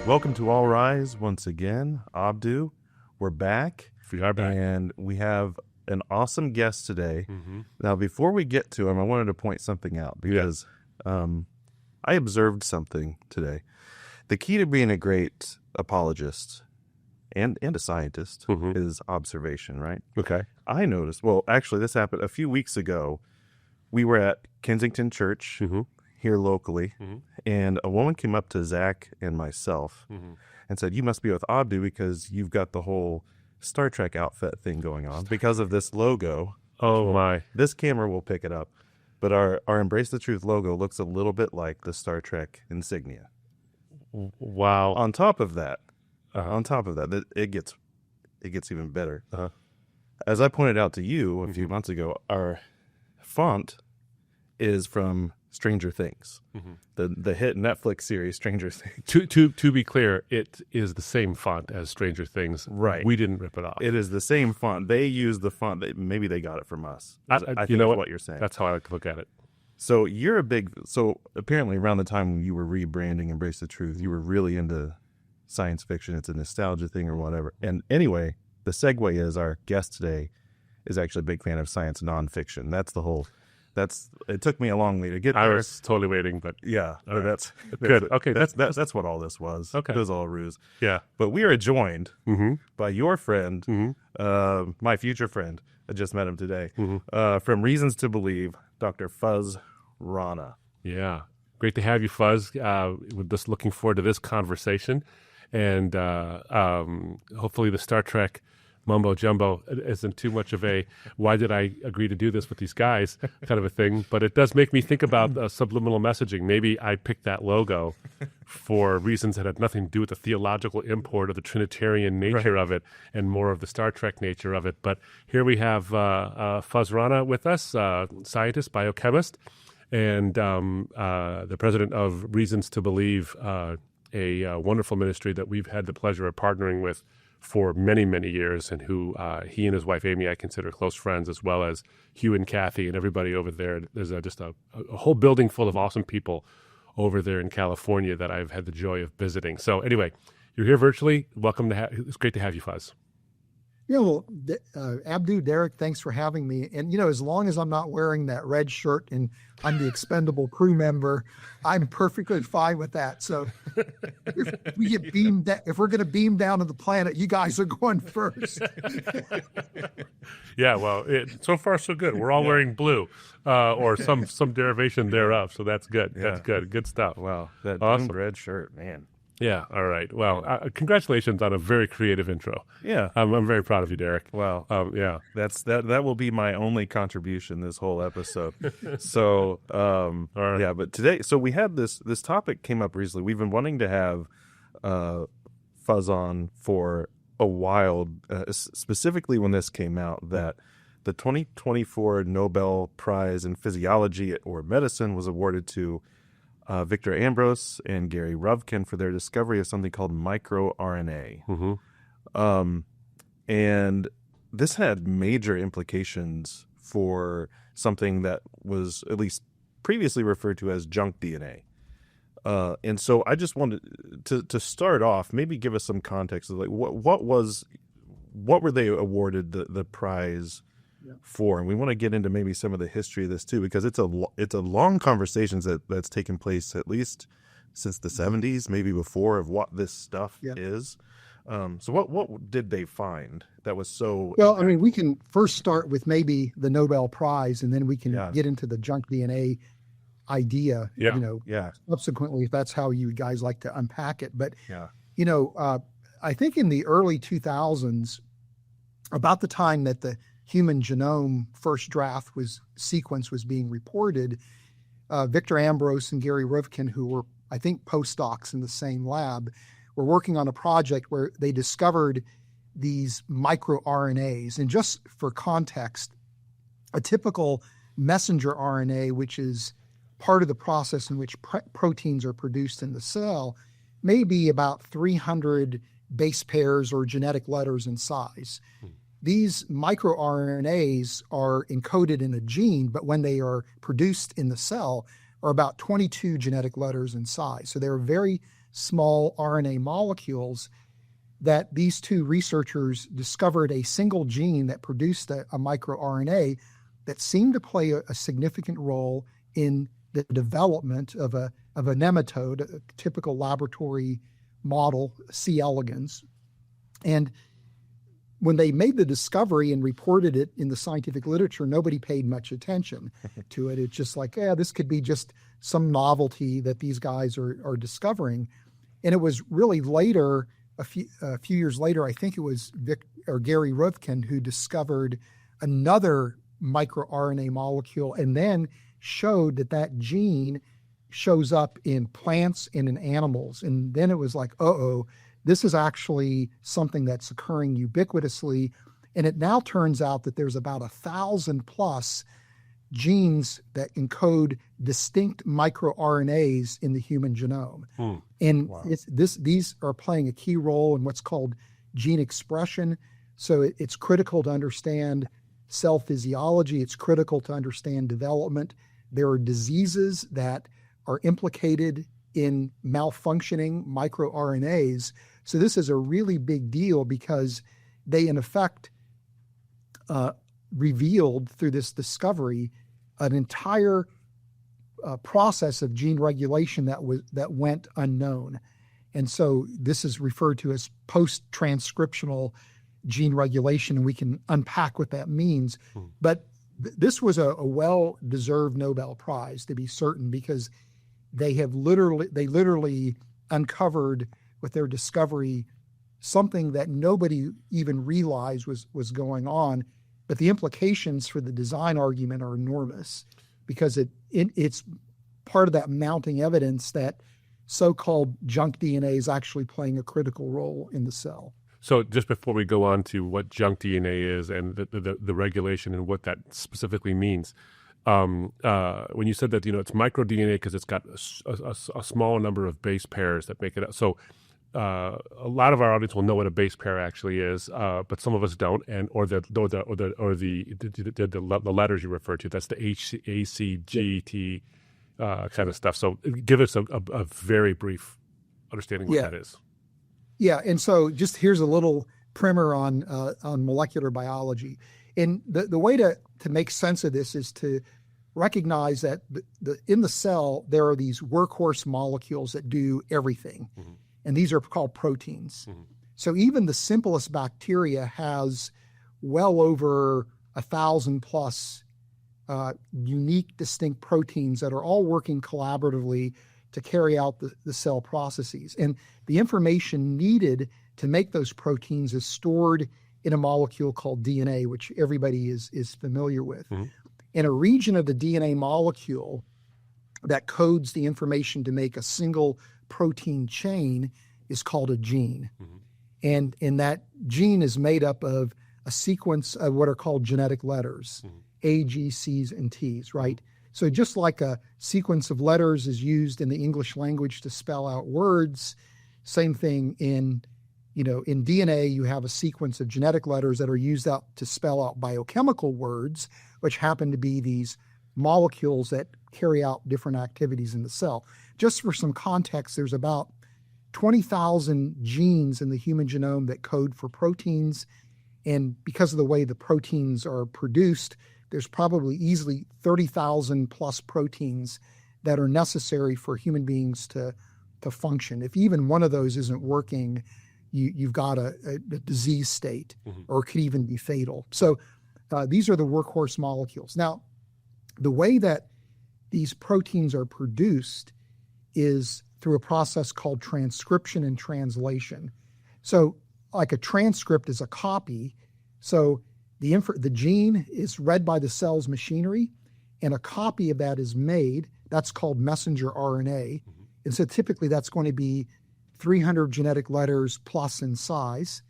Welcome to All Rise once again. Abdu, we're back. We are back. And we have an awesome guest today. Now, before we get to him, I wanted to point something out because I observed something today. The key to being a great apologist and a scientist is observation, right? Okay. I noticed, well, actually, this happened a few weeks ago. We were at Kensington Church here locally, and a woman came up to Zach and myself and said, "You must be with Abdu because you've got the whole Star Trek outfit thing going on because of this logo." Oh, my. This camera will pick it up, but our Embrace the Truth logo looks a little bit like the Star Trek insignia. Wow. On top of that, it gets even better. As I pointed out to you a few months ago, our font is from Stranger Things, the hit Netflix series Stranger Things. To be clear, it is the same font as Stranger Things. Right. We didn't rip it off. It is the same font. They use the font. Maybe they got it from us. I think you know what you're saying. That's how I like to look at it. So so apparently around the time you were rebranding Embrace the Truth, you were really into science fiction. It's a nostalgia thing or whatever. And anyway, the segue is our guest today is actually a big fan of science nonfiction. It took me a long way to get there. I was totally waiting, but That's good. Okay. That's what all this was. Okay. It was all a ruse. Yeah. But we are joined by your friend, my future friend. I just met him today. From Reasons to Believe, Dr. Fuz Rana. Yeah. Great to have you, Fuz. We're just looking forward to this conversation. And hopefully the Star Trek mumbo jumbo isn't too much of a why did I agree to do this with these guys kind of a thing. But it does make me think about subliminal messaging. Maybe I picked that logo for reasons that had nothing to do with the theological import or the Trinitarian nature of it and more of the Star Trek nature of it. But here we have Fuz Rana with us, scientist, biochemist, and the president of Reasons to Believe, a wonderful ministry that we've had the pleasure of partnering with for many, many years, and who he and his wife Amy I consider close friends, as well as Hugh and Kathy and everybody over there. There's just a whole building full of awesome people over there in California that I've had the joy of visiting. So anyway, you're here virtually. Welcome it's great to have you, Fuz. Yeah, well, Abdu, Derek, thanks for having me. And, as long as I'm not wearing that red shirt and I'm the expendable crew member, I'm perfectly fine with that. So if we're going to beam down to the planet, you guys are going first. Yeah, well, so far so good. We're all wearing blue or some derivation thereof. So that's good. Yeah. That's good. Good stuff. Wow. That awesome red shirt, man. Yeah. All right. Well, congratulations on a very creative intro. Yeah. I'm very proud of you, Derek. Wow. Yeah. That will be my only contribution this whole episode. So, all right. Yeah, but today, so we had this topic came up recently. We've been wanting to have Fuz on for a while, specifically when this came out, that the 2024 Nobel Prize in Physiology or Medicine was awarded to Victor Ambros and Gary Ruvkin for their discovery of something called MicroRNA. And this had major implications for something that was at least previously referred to as junk DNA. And so I just wanted to start off, maybe give us some context of like what were they awarded the prize for, and we want to get into maybe some of the history of this too, because it's a long conversation that's taken place at least since the 70s, maybe before, of what this stuff is. So what did they find that was so? Well, I mean, we can first start with maybe the Nobel Prize, and then we can get into the junk DNA idea. Subsequently, if that's how you guys like to unpack it. But I think in the early 2000s, about the time that the human genome first draft sequence was being reported, Victor Ambros and Gary Ruvkin, who were, I think, postdocs in the same lab, were working on a project where they discovered these microRNAs. And just for context, a typical messenger RNA, which is part of the process in which proteins are produced in the cell, may be about 300 base pairs or genetic letters in size. These microRNAs are encoded in a gene, but when they are produced in the cell are about 22 genetic letters in size. So they're very small RNA molecules, that these two researchers discovered a single gene that produced a microRNA that seemed to play a significant role in the development of a nematode, a typical laboratory model, C. elegans. And when they made the discovery and reported it in the scientific literature, nobody paid much attention to it. It's just like, this could be just some novelty that these guys are discovering. And it was really later, a few years later, I think it was Gary Ruvkin who discovered another microRNA molecule and then showed that gene shows up in plants and in animals. And then it was like, this is actually something that's occurring ubiquitously. And it now turns out that there's about 1,000+ genes that encode distinct microRNAs in the human genome. And wow. These are playing a key role in what's called gene expression. So it's critical to understand cell physiology. It's critical to understand development. There are diseases that are implicated in malfunctioning microRNAs. So this is a really big deal because they, in effect, revealed through this discovery an entire process of gene regulation that went unknown. And so this is referred to as post-transcriptional gene regulation, and we can unpack what that means. But this was a well-deserved Nobel Prize, to be certain, because they literally uncovered with their discovery something that nobody even realized was going on. But the implications for the design argument are enormous because it's part of that mounting evidence that so-called junk DNA is actually playing a critical role in the cell. So just before we go on to what junk DNA is and the regulation and what that specifically means, when you said that, it's microDNA because it's got a small number of base pairs that make it up. So a lot of our audience will know what a base pair actually is, but some of us don't, or the letters you refer to. That's the H, A, C, G, T kind of stuff. So give us a very brief understanding what that is. Yeah, and so just here's a little primer on molecular biology. And the way to make sense of this is to recognize that in the cell, there are these workhorse molecules that do everything. Mm-hmm. And these are called proteins. Mm-hmm. So even the simplest bacteria has well over 1,000+ unique, distinct proteins that are all working collaboratively to carry out the cell processes. And the information needed to make those proteins is stored in a molecule called DNA, which everybody is familiar with. Mm-hmm. And a region of the DNA molecule that codes the information to make a single protein chain is called a gene. Mm-hmm. And that gene is made up of a sequence of what are called genetic letters, mm-hmm. A, G, C's, and T's, right? So just like a sequence of letters is used in the English language to spell out words, same thing in DNA, you have a sequence of genetic letters that are used out to spell out biochemical words, which happen to be these molecules that carry out different activities in the cell. Just for some context, there's about 20,000 genes in the human genome that code for proteins. And because of the way the proteins are produced, there's probably easily 30,000+ proteins that are necessary for human beings to function. If even one of those isn't working, you've got a disease state, mm-hmm. or it could even be fatal. So these are the workhorse molecules. Now, the way that these proteins are produced is through a process called transcription and translation. So like a transcript is a copy. So the gene is read by the cell's machinery, and a copy of that is made. That's called messenger RNA. Mm-hmm. And so typically that's going to be 300 genetic letters plus in size.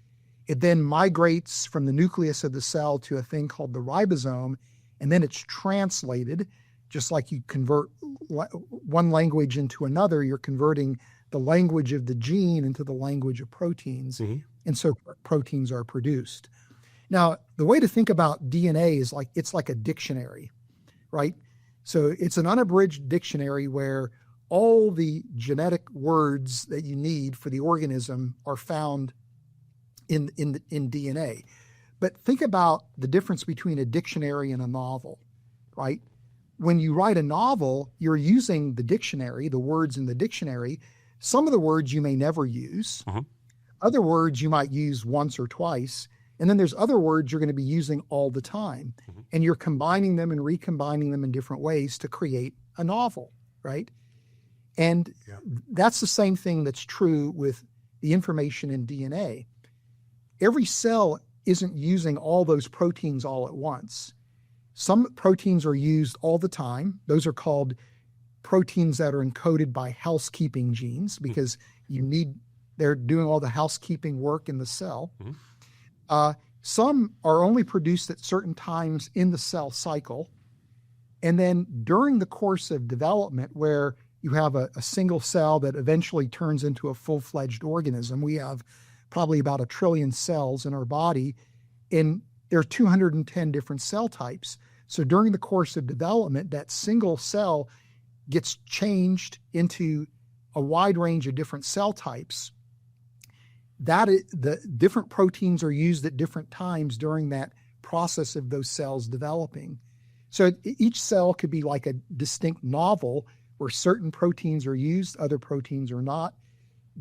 It then migrates from the nucleus of the cell to a thing called the ribosome, and then it's translated. Just like you convert one language into another, you're converting the language of the gene into the language of proteins. Mm-hmm. And so proteins are produced. Now, the way to think about DNA is it's like a dictionary, right? So it's an unabridged dictionary where all the genetic words that you need for the organism are found in DNA. But think about the difference between a dictionary and a novel, right? When you write a novel, you're using the dictionary, the words in the dictionary. Some of the words you may never use. Mm-hmm. Other words you might use once or twice. And then there's other words you're going to be using all the time. Mm-hmm. And you're combining them and recombining them in different ways to create a novel, right? And that's the same thing that's true with the information in DNA. Every cell isn't using all those proteins all at once. Some proteins are used all the time. Those are called proteins that are encoded by housekeeping genes because they're doing all the housekeeping work in the cell. Mm-hmm. Some are only produced at certain times in the cell cycle. And then during the course of development, where you have a single cell that eventually turns into a full-fledged organism, we have probably about 1 trillion cells in our body, and there are 210 different cell types. So during the course of development, that single cell gets changed into a wide range of different cell types. The different proteins are used at different times during that process of those cells developing. So each cell could be like a distinct novel where certain proteins are used, other proteins are not.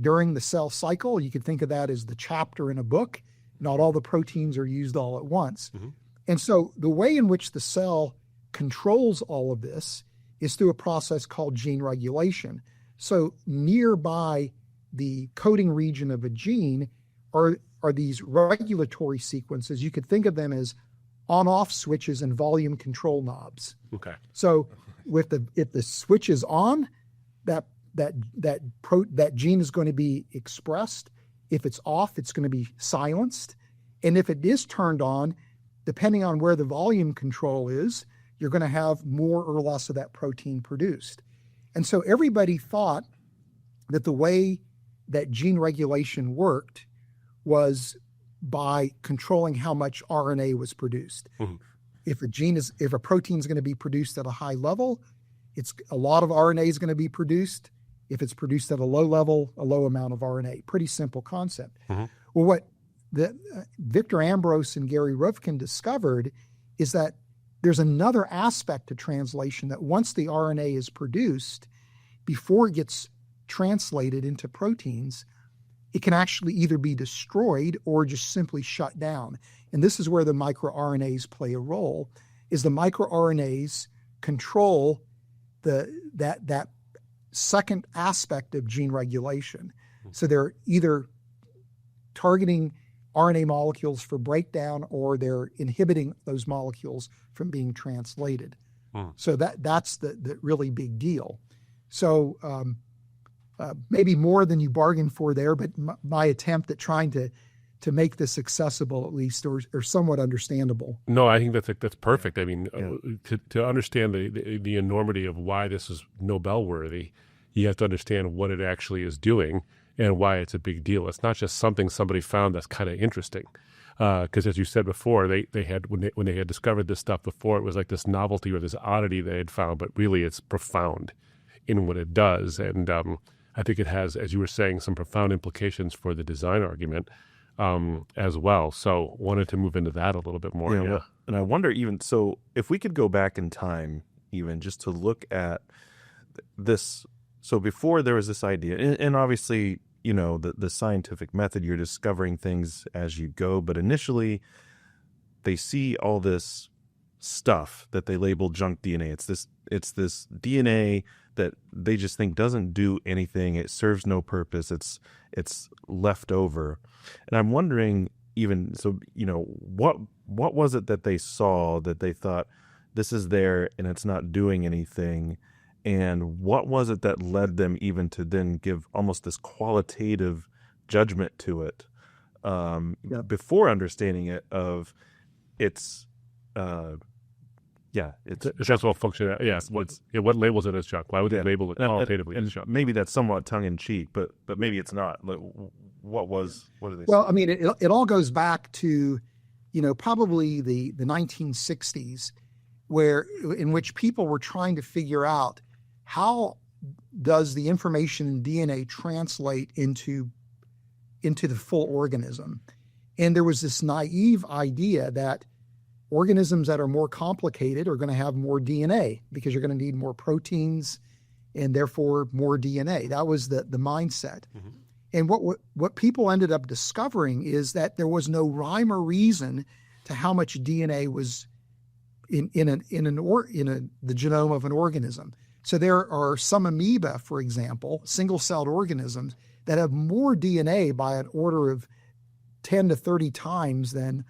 During the cell cycle, you could think of that as the chapter in a book. Not all the proteins are used all at once. Mm-hmm. And so the way in which the cell controls all of this is through a process called gene regulation. So nearby the coding region of a gene are these regulatory sequences. You could think of them as on-off switches and volume control knobs. Okay. So if the switch is on, that gene is going to be expressed. If it's off, it's going to be silenced. And if it is turned on, depending on where the volume control is, you're going to have more or less of that protein produced. And so everybody thought that the way that gene regulation worked was by controlling how much RNA was produced. Mm-hmm. If a protein is going to be produced at a high level, a lot of RNA is going to be produced. If it's produced at a low level, a low amount of RNA. Pretty simple concept. Mm-hmm. Well, what Victor Ambros and Gary Ruvkun discovered is that there's another aspect to translation, that once the RNA is produced, before it gets translated into proteins, it can actually either be destroyed or just simply shut down. And this is where the microRNAs play a role, is the microRNAs control that second aspect of gene regulation. So they're either targeting RNA molecules for breakdown or they're inhibiting those molecules from being translated. So that's the really big deal. So maybe more than you bargained for there, but my attempt at trying to make this accessible at least, or somewhat understandable. No, I think that's perfect. I mean, to understand the enormity of why this is Nobel worthy, you have to understand what it actually is doing and why it's a big deal. It's not just something somebody found that's kind of interesting. Because as you said before, they had when they had discovered this stuff before, it was like this novelty or this oddity they had found, but really it's profound in what it does. And I think it has, as you were saying, some profound implications for the design argument as well. So wanted to move into that a little bit more. Yeah. And I wonder so if we could go back in time even just to look at this. So before there was this idea, and obviously, the scientific method, you're discovering things as you go, but initially they see all this stuff that they label junk DNA. It's this DNA that they just think doesn't do anything. It serves no purpose. It's left over. And I'm wondering what was it that they saw that they thought this is there and it's not doing anything? And what was it that led them even to then give almost this qualitative judgment to it before understanding it of its essential function? Yes. What labels it as junk? Why would they label it qualitatively as junk? Maybe that's somewhat tongue in cheek, but maybe it's not. Like, what do they say? Well, I mean, it all goes back to, probably the 1960s, in which people were trying to figure out how does the information in DNA translate into the full organism? And there was this naive idea that organisms that are more complicated are going to have more DNA because you're going to need more proteins and therefore more DNA. That was the mindset. Mm-hmm. And what people ended up discovering is that there was no rhyme or reason to how much DNA was in the genome of an organism. So there are some amoeba, for example, single-celled organisms that have more DNA by an order of 10 to 30 times than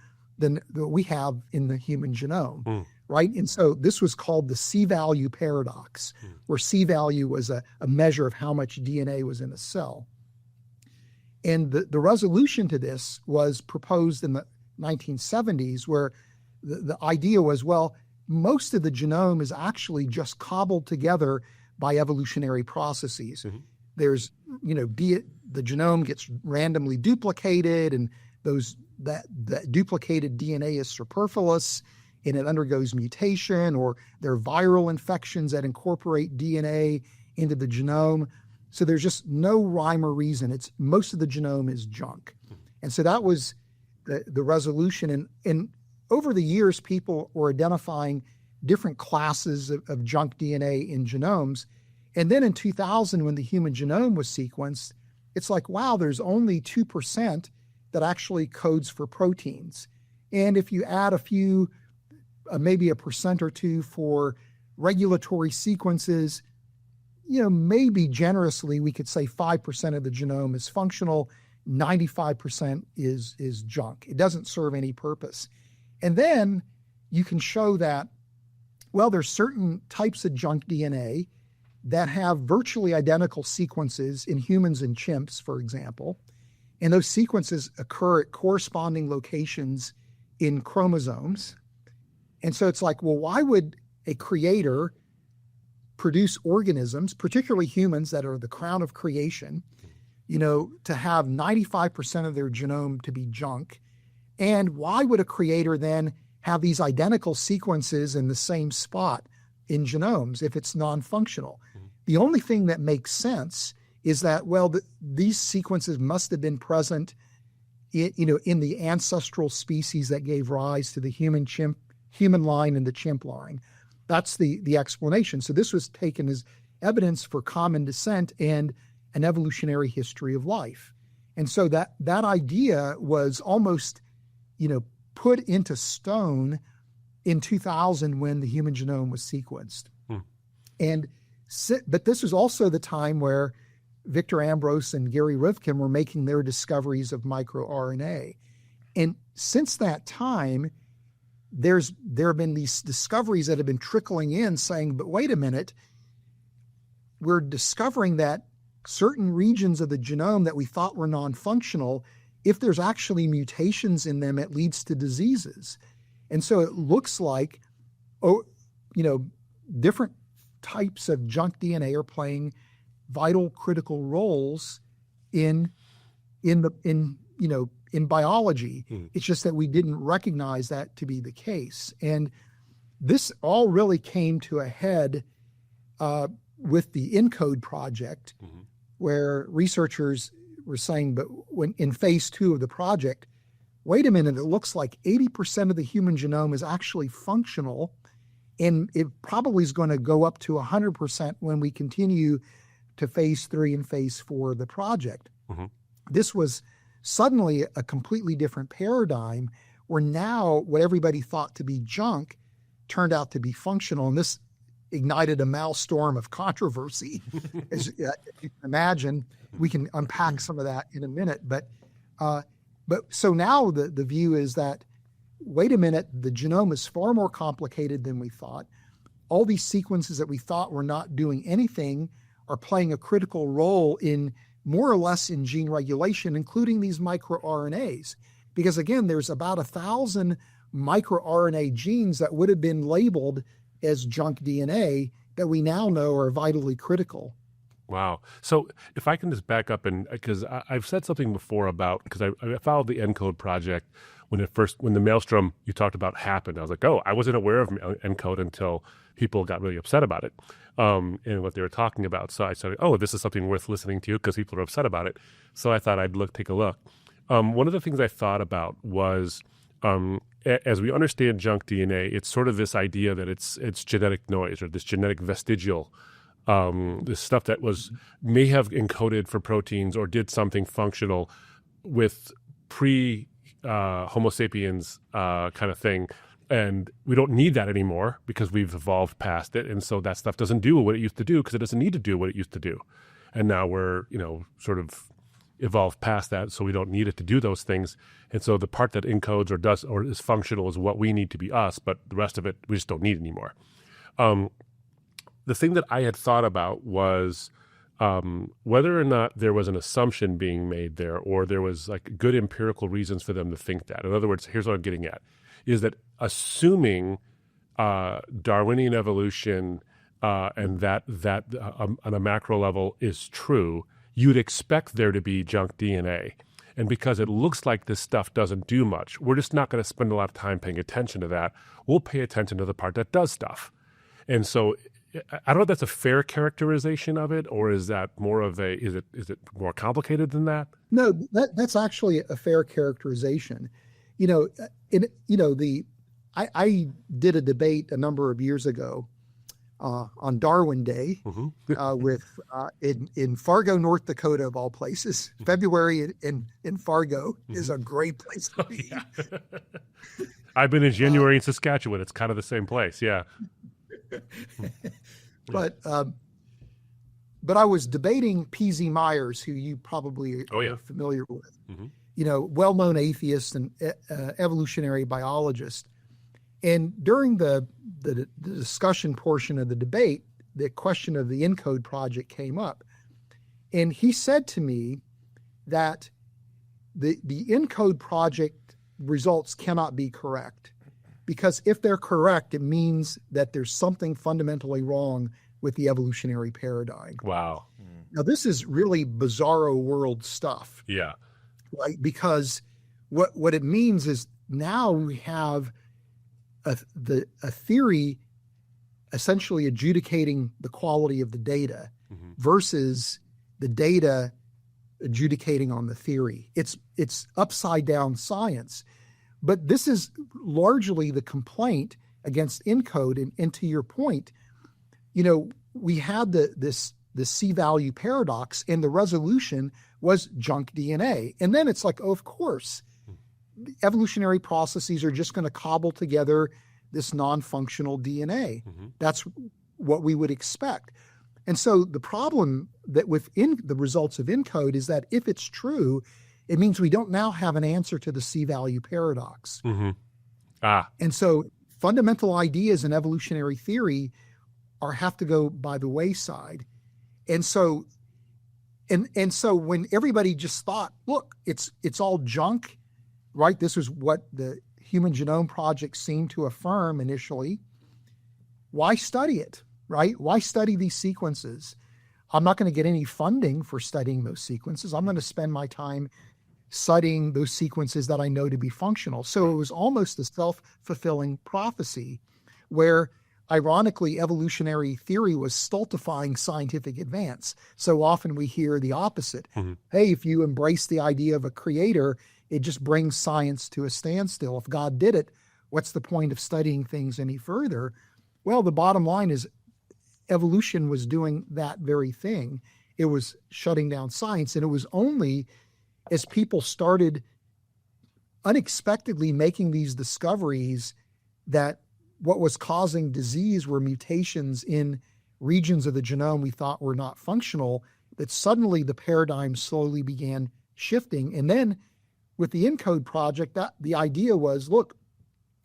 we have in the human genome, right? And so this was called the C-value paradox, where C-value was a measure of how much DNA was in a cell. And the resolution to this was proposed in the 1970s, where the idea was, well, most of the genome is actually just cobbled together by evolutionary processes. Mm-hmm. There's, the genome gets randomly duplicated, and that duplicated DNA is superfluous, and it undergoes mutation, or there are viral infections that incorporate DNA into the genome. So there's just no rhyme or reason. Most of the genome is junk. And so that was the resolution. And over the years, people were identifying different classes of junk DNA in genomes. And then in 2000, when the human genome was sequenced, it's like, wow, there's only 2% that actually codes for proteins. And if you add a few, maybe a percent or two for regulatory sequences, maybe generously we could say 5% of the genome is functional, 95% is junk. It doesn't serve any purpose. And then you can show that, well, there's certain types of junk DNA that have virtually identical sequences in humans and chimps, for example, and those sequences occur at corresponding locations in chromosomes. And so it's like, well, why would a creator produce organisms, particularly humans that are the crown of creation, to have 95% of their genome to be junk? And why would a creator then have these identical sequences in the same spot in genomes if it's non-functional? Mm-hmm. The only thing that makes sense is that, well, these sequences must have been present in the ancestral species that gave rise to the human line and the chimp line. That's the explanation. So this was taken as evidence for common descent and an evolutionary history of life. And so that idea was almost, put into stone in 2000 when the human genome was sequenced. But this was also the time where Victor Ambros and Gary Rivkin were making their discoveries of microRNA. And since that time, there have been these discoveries that have been trickling in saying, but wait a minute, we're discovering that certain regions of the genome that we thought were non-functional, if there's actually mutations in them, it leads to diseases. And so it looks like, different types of junk DNA are playing vital, critical roles in biology. It's just that we didn't recognize that to be the case. And this all really came to a head with the ENCODE project, where researchers were saying, but when in phase 2 of the project, wait a minute, it looks like 80% of the human genome is actually functional, and it probably is going to go up to 100% when we continue to phase 3 and phase 4 of the project. Mm-hmm. This was suddenly a completely different paradigm, where now what everybody thought to be junk turned out to be functional. And this ignited a maelstrom of controversy. As you can imagine, we can unpack some of that in a minute. But so now the view is that, wait a minute, the genome is far more complicated than we thought. All these sequences that we thought were not doing anything are playing a critical role in more or less in gene regulation, including these microRNAs. Because again, there's about 1,000 microRNA genes that would have been labeled as junk DNA that we now know are vitally critical. Wow. So if I can just back up, and because I've said something before about, because I followed the ENCODE project, when the maelstrom you talked about happened. I was like, oh, I wasn't aware of ENCODE until people got really upset about it and what they were talking about. So I said, oh, this is something worth listening to because people are upset about it. So I thought I'd take a look. One of the things I thought about was, as we understand junk DNA, it's sort of this idea that it's genetic noise or this genetic vestigial, this stuff that may have encoded for proteins or did something functional with Homo sapiens kind of thing. And we don't need that anymore because we've evolved past it. And so that stuff doesn't do what it used to do because it doesn't need to do what it used to do. And now we're, sort of evolved past that, so we don't need it to do those things. And so the part that encodes or does or is functional is what we need to be us, but the rest of it we just don't need anymore. The thing that I had thought about was whether or not there was an assumption being made there or there was like good empirical reasons for them to think that. In other words, here's what I'm getting at, is that assuming Darwinian evolution and that on a macro level is true, you'd expect there to be junk DNA. And because it looks like this stuff doesn't do much, we're just not going to spend a lot of time paying attention to that. We'll pay attention to the part that does stuff. And so I don't know if that's a fair characterization of it, or is that more of is it more complicated than that? No, that's actually a fair characterization. I did a debate a number of years ago on Darwin Day with in Fargo, North Dakota, of all places. February in Fargo is a great place to be. Yeah. I've been in January in Saskatchewan. It's kind of the same place. Yeah. But I was debating P.Z. Myers, who you probably are familiar with. Well-known atheist and evolutionary biologist. And during the discussion portion of the debate, the question of the ENCODE project came up. And he said to me that the ENCODE project results cannot be correct, because if they're correct, it means that there's something fundamentally wrong with the evolutionary paradigm. Wow. Now, this is really bizarro world stuff. Yeah. Right? Because what it means is now we have a theory essentially adjudicating the quality of the data versus the data adjudicating on the theory. It's upside down science. But this is largely the complaint against ENCODE. And to your point, we had this C-value paradox, and the resolution was junk DNA. And then it's like, oh, of course, evolutionary processes are just going to cobble together this non-functional DNA. That's what we would expect. And so the problem that within the results of ENCODE is that if it's true, it means we don't now have an answer to the C-value paradox. And so fundamental ideas in evolutionary theory have to go by the wayside. And so when everybody just thought, look, it's all junk, right? This was what the Human Genome Project seemed to affirm initially. Why study it, right? Why study these sequences? I'm not going to get any funding for studying those sequences. I'm going to spend my time studying those sequences that I know to be functional. So it was almost a self-fulfilling prophecy where, ironically, evolutionary theory was stultifying scientific advance. So often we hear the opposite. Hey, if you embrace the idea of a creator, it just brings science to a standstill. If God did it, what's the point of studying things any further? Well, the bottom line is evolution was doing that very thing. It was shutting down science. And it was only as people started unexpectedly making these discoveries that what was causing disease were mutations in regions of the genome we thought were not functional, that suddenly the paradigm slowly began shifting. And then with the ENCODE project, the idea was, look,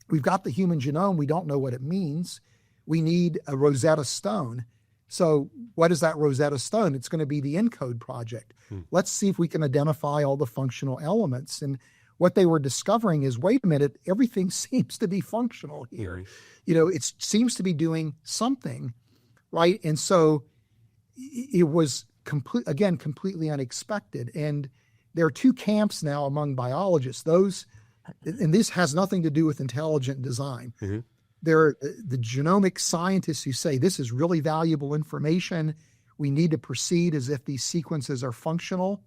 we've got the human genome. We don't know what it means. We need a Rosetta Stone. So what is that Rosetta Stone? It's going to be the ENCODE project. Let's see if we can identify all the functional elements. And what they were discovering is, wait a minute, everything seems to be functional here. It seems to be doing something, right? And so it was completely unexpected. And there are two camps now among biologists, those and this has nothing to do with intelligent design. Mm-hmm. There are the genomic scientists who say this is really valuable information. We need to proceed as if these sequences are functional.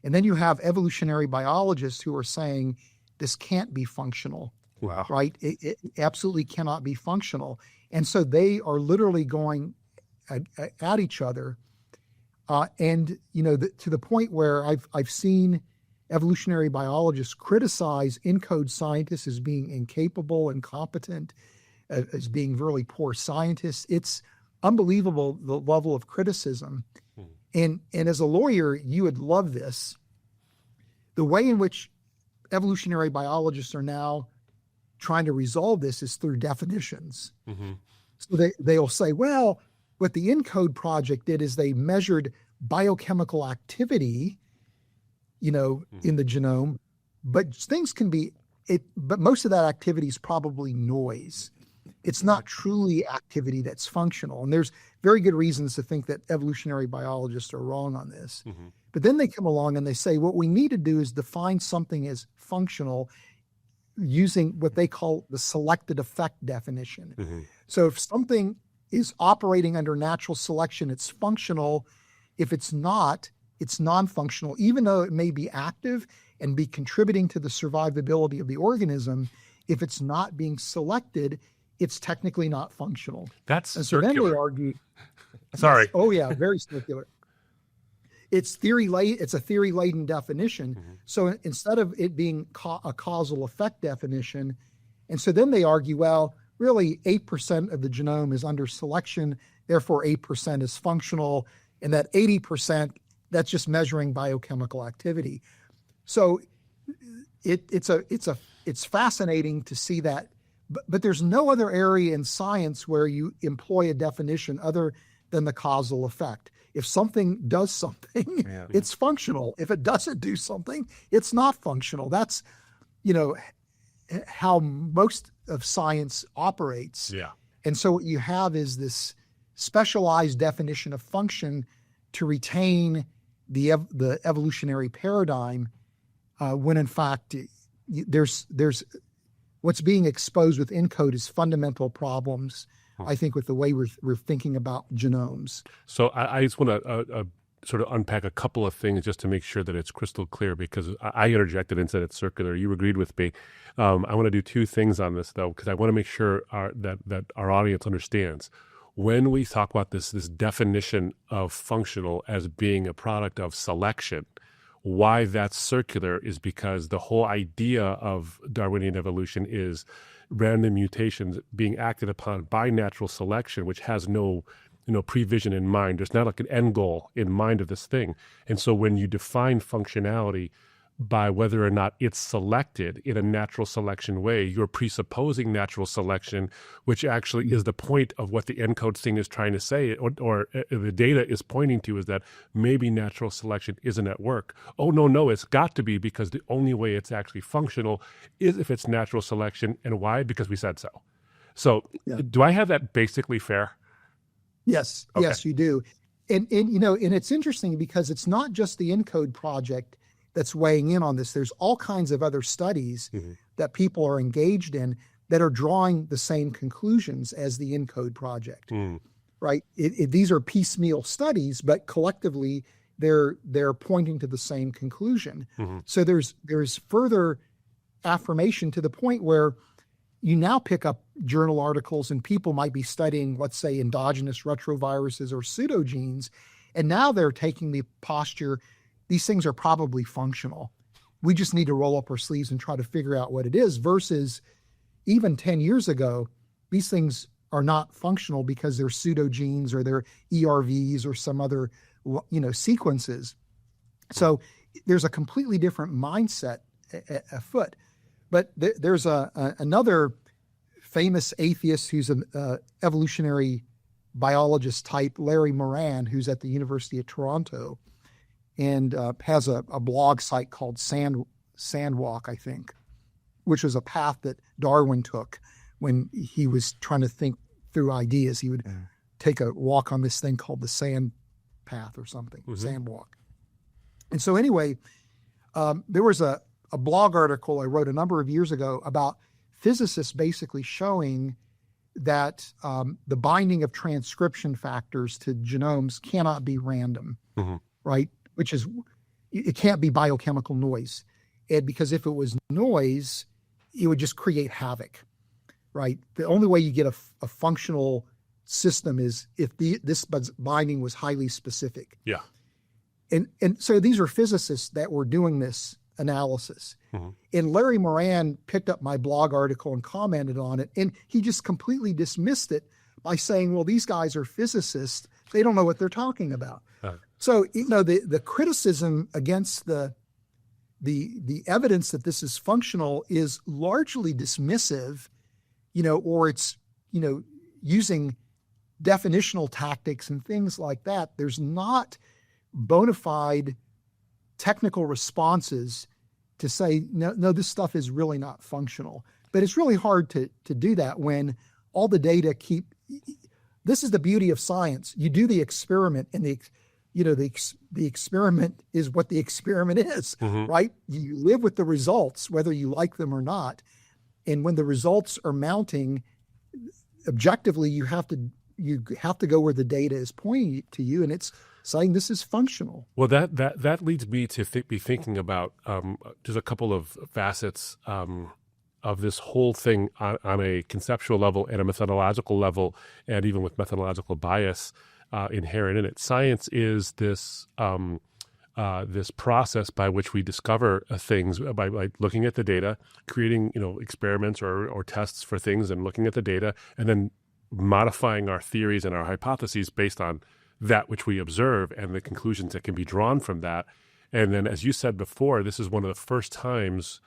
And then you have evolutionary biologists who are saying this can't be functional. Wow. Right? It absolutely cannot be functional. And so they are literally going at each other. And, to the point where I've seen evolutionary biologists criticize ENCODE scientists as being incapable, incompetent, as being really poor scientists. It's unbelievable, the level of criticism. And as a lawyer, you would love this. The way in which evolutionary biologists are now trying to resolve this is through definitions. Mm-hmm. So they'll say, well, what the ENCODE project did is they measured biochemical activity, in the genome, but things can be, but most of that activity is probably noise. It's not truly activity that's functional. And there's very good reasons to think that evolutionary biologists are wrong on this. Mm-hmm. But then they come along and they say, what we need to do is define something as functional using what they call the selected effect definition. Mm-hmm. So if something is operating under natural selection, it's functional. If it's not, it's non-functional, even though it may be active and be contributing to the survivability of the organism. If it's not being selected, it's technically not functional. That's and so circular. then they argue. Sorry. Oh yeah, very circular. It's a theory-laden definition. Mm-hmm. So instead of it being a causal effect definition, and so then they argue, well, really 8% of the genome is under selection, therefore 8% is functional, and that 80%, that's just measuring biochemical activity. So it's fascinating to see that, but there's no other area in science where you employ a definition other than the causal effect. If something does something, it's functional. If it doesn't do something, it's not functional. That's, how most of science operates. Yeah. And so what you have is this specialized definition of function to retain the evolutionary paradigm, when in fact there's what's being exposed with ENCODE is fundamental problems, I think, with the way we're thinking about genomes. So I just want to sort of unpack a couple of things just to make sure that it's crystal clear, because I interjected and said it's circular. You agreed with me. I want to do two things on this, though, because I want to make sure that our audience understands. When we talk about this definition of functional as being a product of selection, why that's circular is because the whole idea of Darwinian evolution is random mutations being acted upon by natural selection, which has no prevision in mind. There's not like an end goal in mind of this thing. And so when you define functionality by whether or not it's selected in a natural selection way, you're presupposing natural selection, which actually is the point of what the ENCODE thing is trying to say, or the data is pointing to, is that maybe natural selection isn't at work. Oh, no, it's got to be, because the only way it's actually functional is if it's natural selection. And why? Because we said so. So do I have that basically fair? Yes, okay. Yes, you do. And it's interesting because it's not just the ENCODE project that's weighing in on this. There's all kinds of other studies that people are engaged in that are drawing the same conclusions as the ENCODE project, right? These are piecemeal studies, but collectively they're pointing to the same conclusion. So there's further affirmation to the point where you now pick up journal articles and people might be studying, let's say, endogenous retroviruses or pseudogenes, and now they're taking the posture, these things are probably functional. We just need to roll up our sleeves and try to figure out what it is, versus even 10 years ago, these things are not functional because they're pseudogenes or they're ERVs or some other, sequences. So there's a completely different mindset afoot. But there's another famous atheist who's an evolutionary biologist type, Larry Moran, who's at the University of Toronto, and has a blog site called Sandwalk, I think, which was a path that Darwin took when he was trying to think through ideas. He would take a walk on this thing called the sand path or something, Sandwalk. And so anyway, there was a a blog article I wrote a number of years ago about physicists basically showing that the binding of transcription factors to genomes cannot be random, right? Which is, it can't be biochemical noise. And because if it was noise, it would just create havoc, right? The only way you get a functional system is if this binding was highly specific. Yeah. And so these are physicists that were doing this analysis. And Larry Moran picked up my blog article and commented on it, and he just completely dismissed it by saying, well, these guys are physicists. They don't know what they're talking about. So, the criticism against the evidence that this is functional is largely dismissive, or it's, using definitional tactics and things like that. There's not bona fide technical responses to say, no, this stuff is really not functional. But it's really hard to do that when all the data this is the beauty of science. You do the experiment, and the experiment is what the experiment is, right? You live with the results, whether you like them or not. And when the results are mounting, objectively, you have to go where the data is pointing to you, and it's saying this is functional. Well, that leads me to be thinking about just a couple of facets of this whole thing on a conceptual level and a methodological level, and even with methodological bias inherent in it. Science is this this process by which we discover things by looking at the data, creating experiments or tests for things, and looking at the data, and then modifying our theories and our hypotheses based on that which we observe and the conclusions that can be drawn from that. And then, as you said before, this is one of the first times,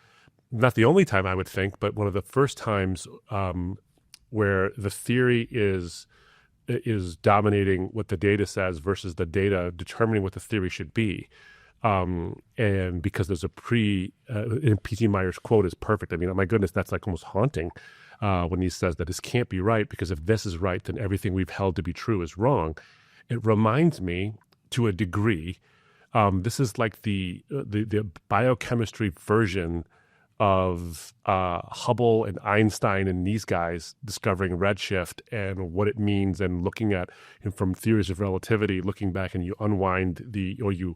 not the only time I would think, but one of the first times where the theory is dominating what the data says versus the data determining what the theory should be. And because there's and P.T. Meyer's quote is perfect. I mean, my goodness, that's like almost haunting when he says that this can't be right, because if this is right, then everything we've held to be true is wrong. It reminds me, to a degree, this is like the biochemistry version of Hubble and Einstein and these guys discovering redshift and what it means, and looking at, from theories of relativity, looking back, and you unwind you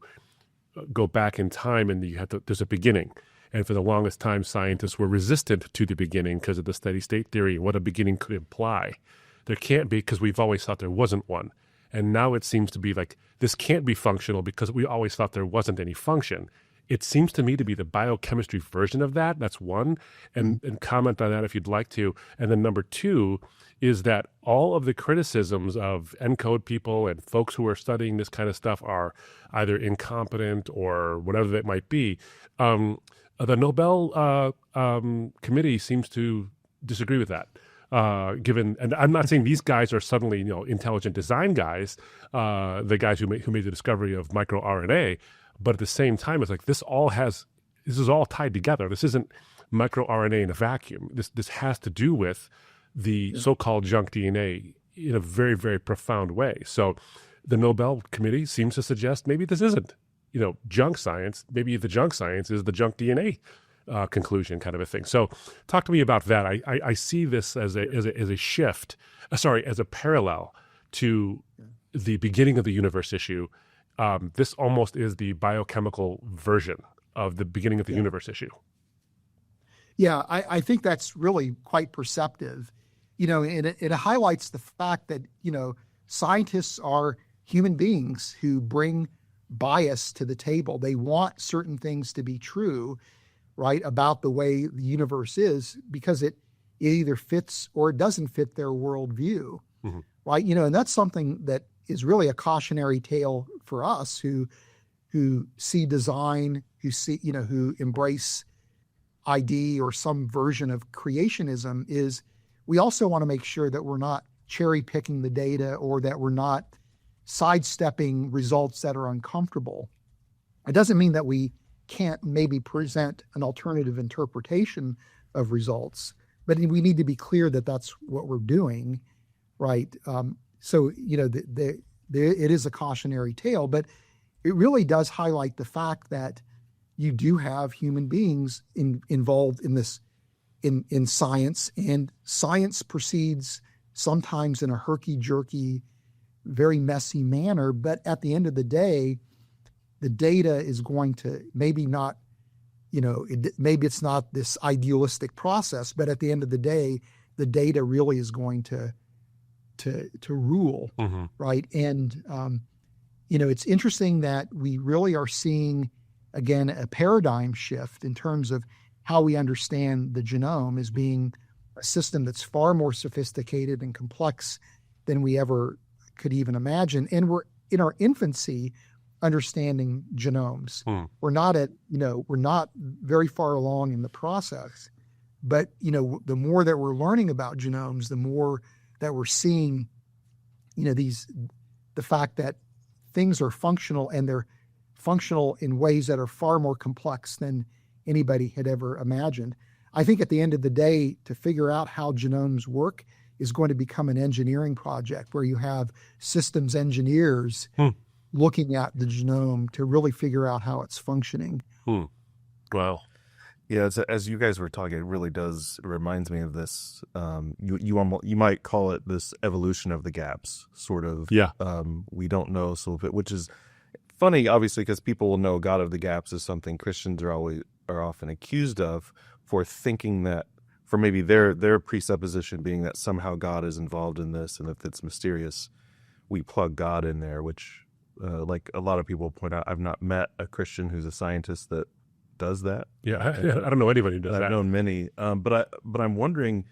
go back in time, and there's a beginning. And for the longest time, scientists were resistant to the beginning because of the steady state theory and what a beginning could imply. There can't be, because we've always thought there wasn't one. And now it seems to be like this can't be functional because we always thought there wasn't any function. It seems to me to be the biochemistry version of that. That's one. And comment on that if you'd like to. And then number two is that all of the criticisms of ENCODE people and folks who are studying this kind of stuff are either incompetent or whatever that might be. The Nobel Committee seems to disagree with that. And I'm not saying these guys are suddenly, intelligent design guys, the guys who made the discovery of microRNA, but at the same time, it's like this is all tied together. This isn't microRNA in a vacuum. This has to do with the so-called junk DNA in a very, very profound way. So the Nobel Committee seems to suggest maybe this isn't, junk science. Maybe the junk science is the junk DNA conclusion, kind of a thing. So talk to me about that. I see this as a shift, as a parallel to the beginning of the universe issue. This almost is the biochemical version of the beginning of the universe issue. Yeah, I think that's really quite perceptive. And it highlights the fact that, scientists are human beings who bring bias to the table. They want certain things to be true, right, about the way the universe is, because it either fits or it doesn't fit their worldview, right? And that's something that is really a cautionary tale for us who see design, who embrace ID or some version of creationism. Is we also want to make sure that we're not cherry picking the data, or that we're not sidestepping results that are uncomfortable. It doesn't mean that we can't maybe present an alternative interpretation of results, but we need to be clear that that's what we're doing, right? So, it is a cautionary tale, but it really does highlight the fact that, you do have human beings involved in this, in science, and science proceeds sometimes in a herky-jerky, very messy manner. But at the end of the day, the data is going to maybe not, maybe it's not this idealistic process, but at the end of the day, the data really is going to rule, right? And it's interesting that we really are seeing, again, a paradigm shift in terms of how we understand the genome as being a system that's far more sophisticated and complex than we ever could even imagine. And we're in our infancy understanding genomes. We're not very far along in the process, but the more that we're learning about genomes, the more that we're seeing, the fact that things are functional, and they're functional in ways that are far more complex than anybody had ever imagined. I think at the end of the day, to figure out how genomes work is going to become an engineering project where you have systems engineers looking at the genome to really figure out how it's functioning. Wow. Yeah, as you guys were talking, it really does. It reminds me of this. You might call it this evolution of the gaps, sort of. Yeah. We don't know so, which is funny, obviously, because people will know God of the gaps is something Christians are often accused of, for thinking that, for maybe their presupposition being that somehow God is involved in this, and if it's mysterious, we plug God in there. Which, like a lot of people point out, I've not met a Christian who's a scientist that does that. Yeah, I don't know anybody who does that. I've known many, but I'm wondering,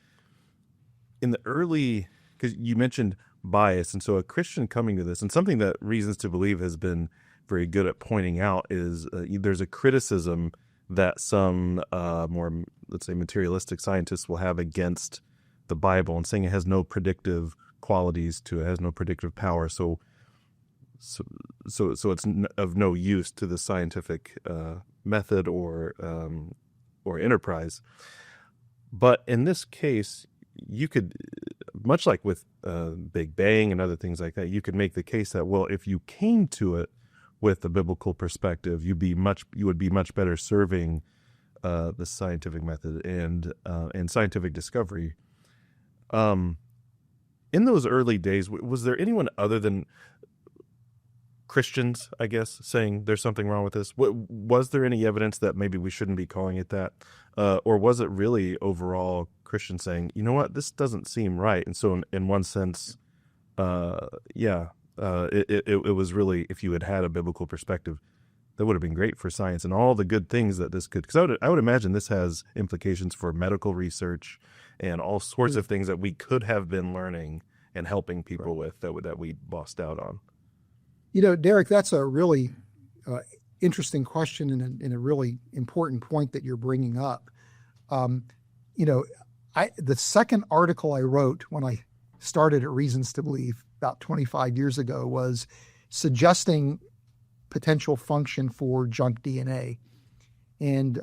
in the early, because you mentioned bias, and so a Christian coming to this, and something that Reasons to Believe has been very good at pointing out is there's a criticism that some more, let's say, materialistic scientists will have against the Bible, and saying it has no predictive qualities to it, has no predictive power, so it's of no use to the scientific method or enterprise. But in this case, you could, much like with Big Bang and other things like that, you could make the case that, well, if you came to it with a biblical perspective, you would be much better serving the scientific method and scientific discovery. In those early days, was there anyone other than Christians, I guess, saying there's something wrong with this? Was there any evidence that maybe we shouldn't be calling it that? Or was it really overall Christians saying, you know what, this doesn't seem right? And so in one sense, it was really, if you had a biblical perspective, that would have been great for science and all the good things that this could, because I would imagine this has implications for medical research and all sorts of things that we could have been learning and helping people with that we lost out on. Derek, that's a really interesting question and a really important point that you're bringing up. The second article I wrote when I started at Reasons to Believe about 25 years ago was suggesting potential function for junk DNA. And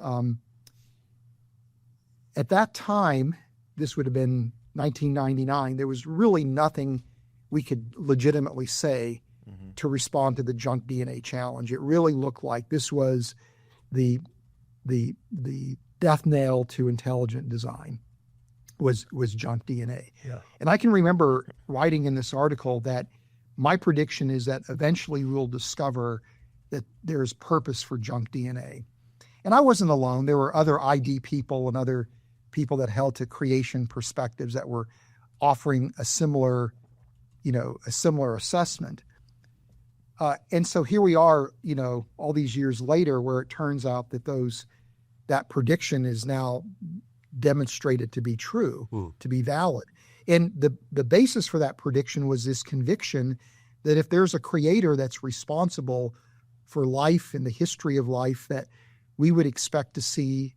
at that time, this would have been 1999, there was really nothing we could legitimately say to respond to the junk DNA challenge. It really looked like this was the death knell to intelligent design was junk DNA. Yeah. And I can remember writing in this article that my prediction is that eventually we'll discover that there's purpose for junk DNA. And I wasn't alone. There were other ID people and other people that held to creation perspectives that were offering a similar assessment. And so here we are, all these years later, where it turns out that that prediction is now demonstrated to be true, to be valid. And the basis for that prediction was this conviction that if there's a creator that's responsible for life and the history of life, that we would expect to see,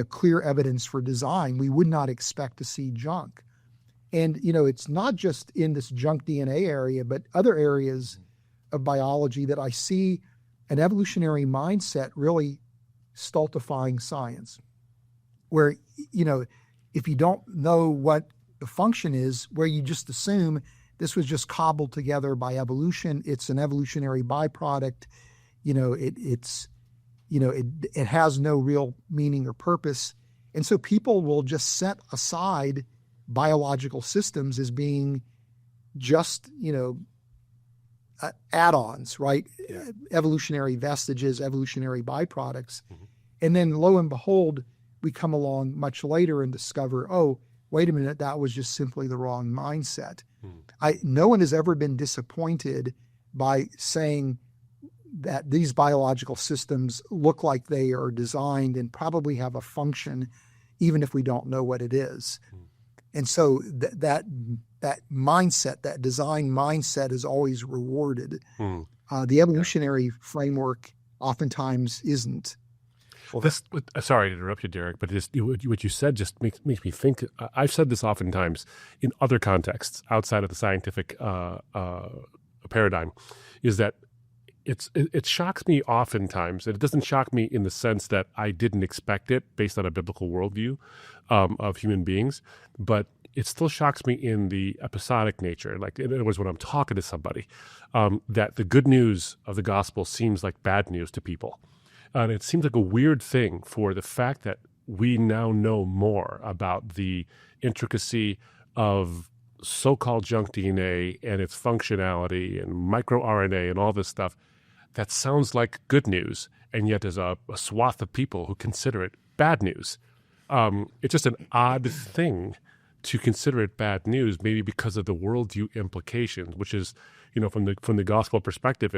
clear evidence for design. We would not expect to see junk. And, it's not just in this junk DNA area, but other areas of biology that I see an evolutionary mindset really stultifying science, where, if you don't know what the function is, where you just assume this was just cobbled together by evolution, it's an evolutionary byproduct, it's it has no real meaning or purpose. And so people will just set aside biological systems as being just, add-ons, right? Yeah. Evolutionary vestiges, evolutionary byproducts. Mm-hmm. And then lo and behold, we come along much later and discover, oh, wait a minute, that was just simply the wrong mindset. No one has ever been disappointed by saying that these biological systems look like they are designed and probably have a function, even if we don't know what it is. And so that mindset, that design mindset, is always rewarded. The evolutionary framework oftentimes isn't. Well, sorry to interrupt you, Derek, but what you said just makes me think. I've said this oftentimes in other contexts outside of the scientific paradigm, is that it shocks me oftentimes, and it doesn't shock me in the sense that I didn't expect it based on a biblical worldview of human beings, but it still shocks me in the episodic nature. Like, in other words, when I'm talking to somebody, that the good news of the gospel seems like bad news to people. And it seems like a weird thing for the fact that we now know more about the intricacy of so-called junk DNA and its functionality and microRNA and all this stuff. That sounds like good news, and yet there's a swath of people who consider it bad news. It's just an odd thing to consider it bad news, maybe because of the worldview implications, which is, from the gospel perspective,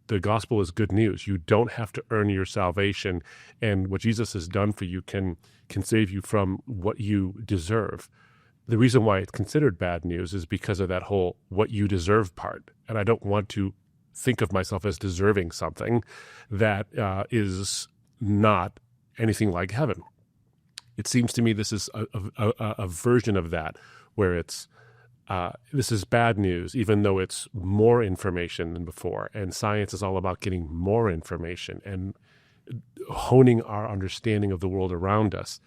the gospel is good news. You don't have to earn your salvation, and what Jesus has done for you can save you from what you deserve. The reason why it's considered bad news is because of that whole what you deserve part, and I don't want to think of myself as deserving something that is not anything like heaven. It seems to me this is a version of that, where it's this is bad news, even though it's more information than before. And science is all about getting more information and honing our understanding of the world around us.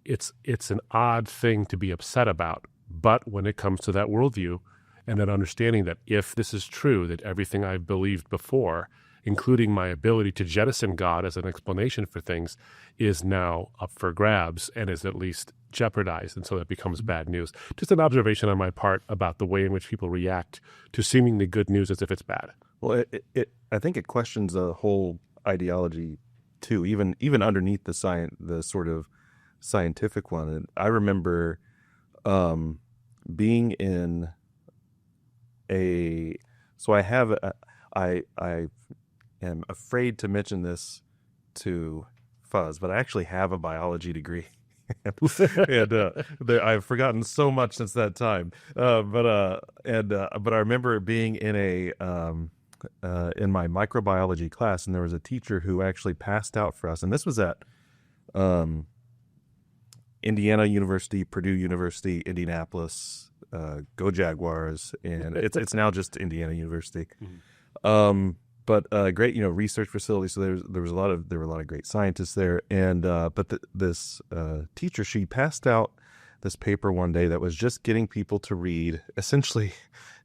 It's an odd thing to be upset about. But when it comes to that worldview and that understanding that if this is true, that everything I've believed before, including my ability to jettison God as an explanation for things, is now up for grabs and is at least jeopardized. And so that becomes bad news. Just an observation on my part about the way in which people react to seemingly good news as if it's bad. Well, I think it questions the whole ideology too, even underneath the sort of scientific one. And I remember being in I am afraid to mention this to Fuz, but I actually have a biology degree. And I've forgotten so much since that time. But I remember being in in my microbiology class, and there was a teacher who actually passed out for us, and this was at Indiana University, Purdue University, Indianapolis. Go Jaguars, and it's now just Indiana University. But great, research facility. So there were a lot of great scientists there, and but this teacher, she passed out this paper one day that was just getting people to read essentially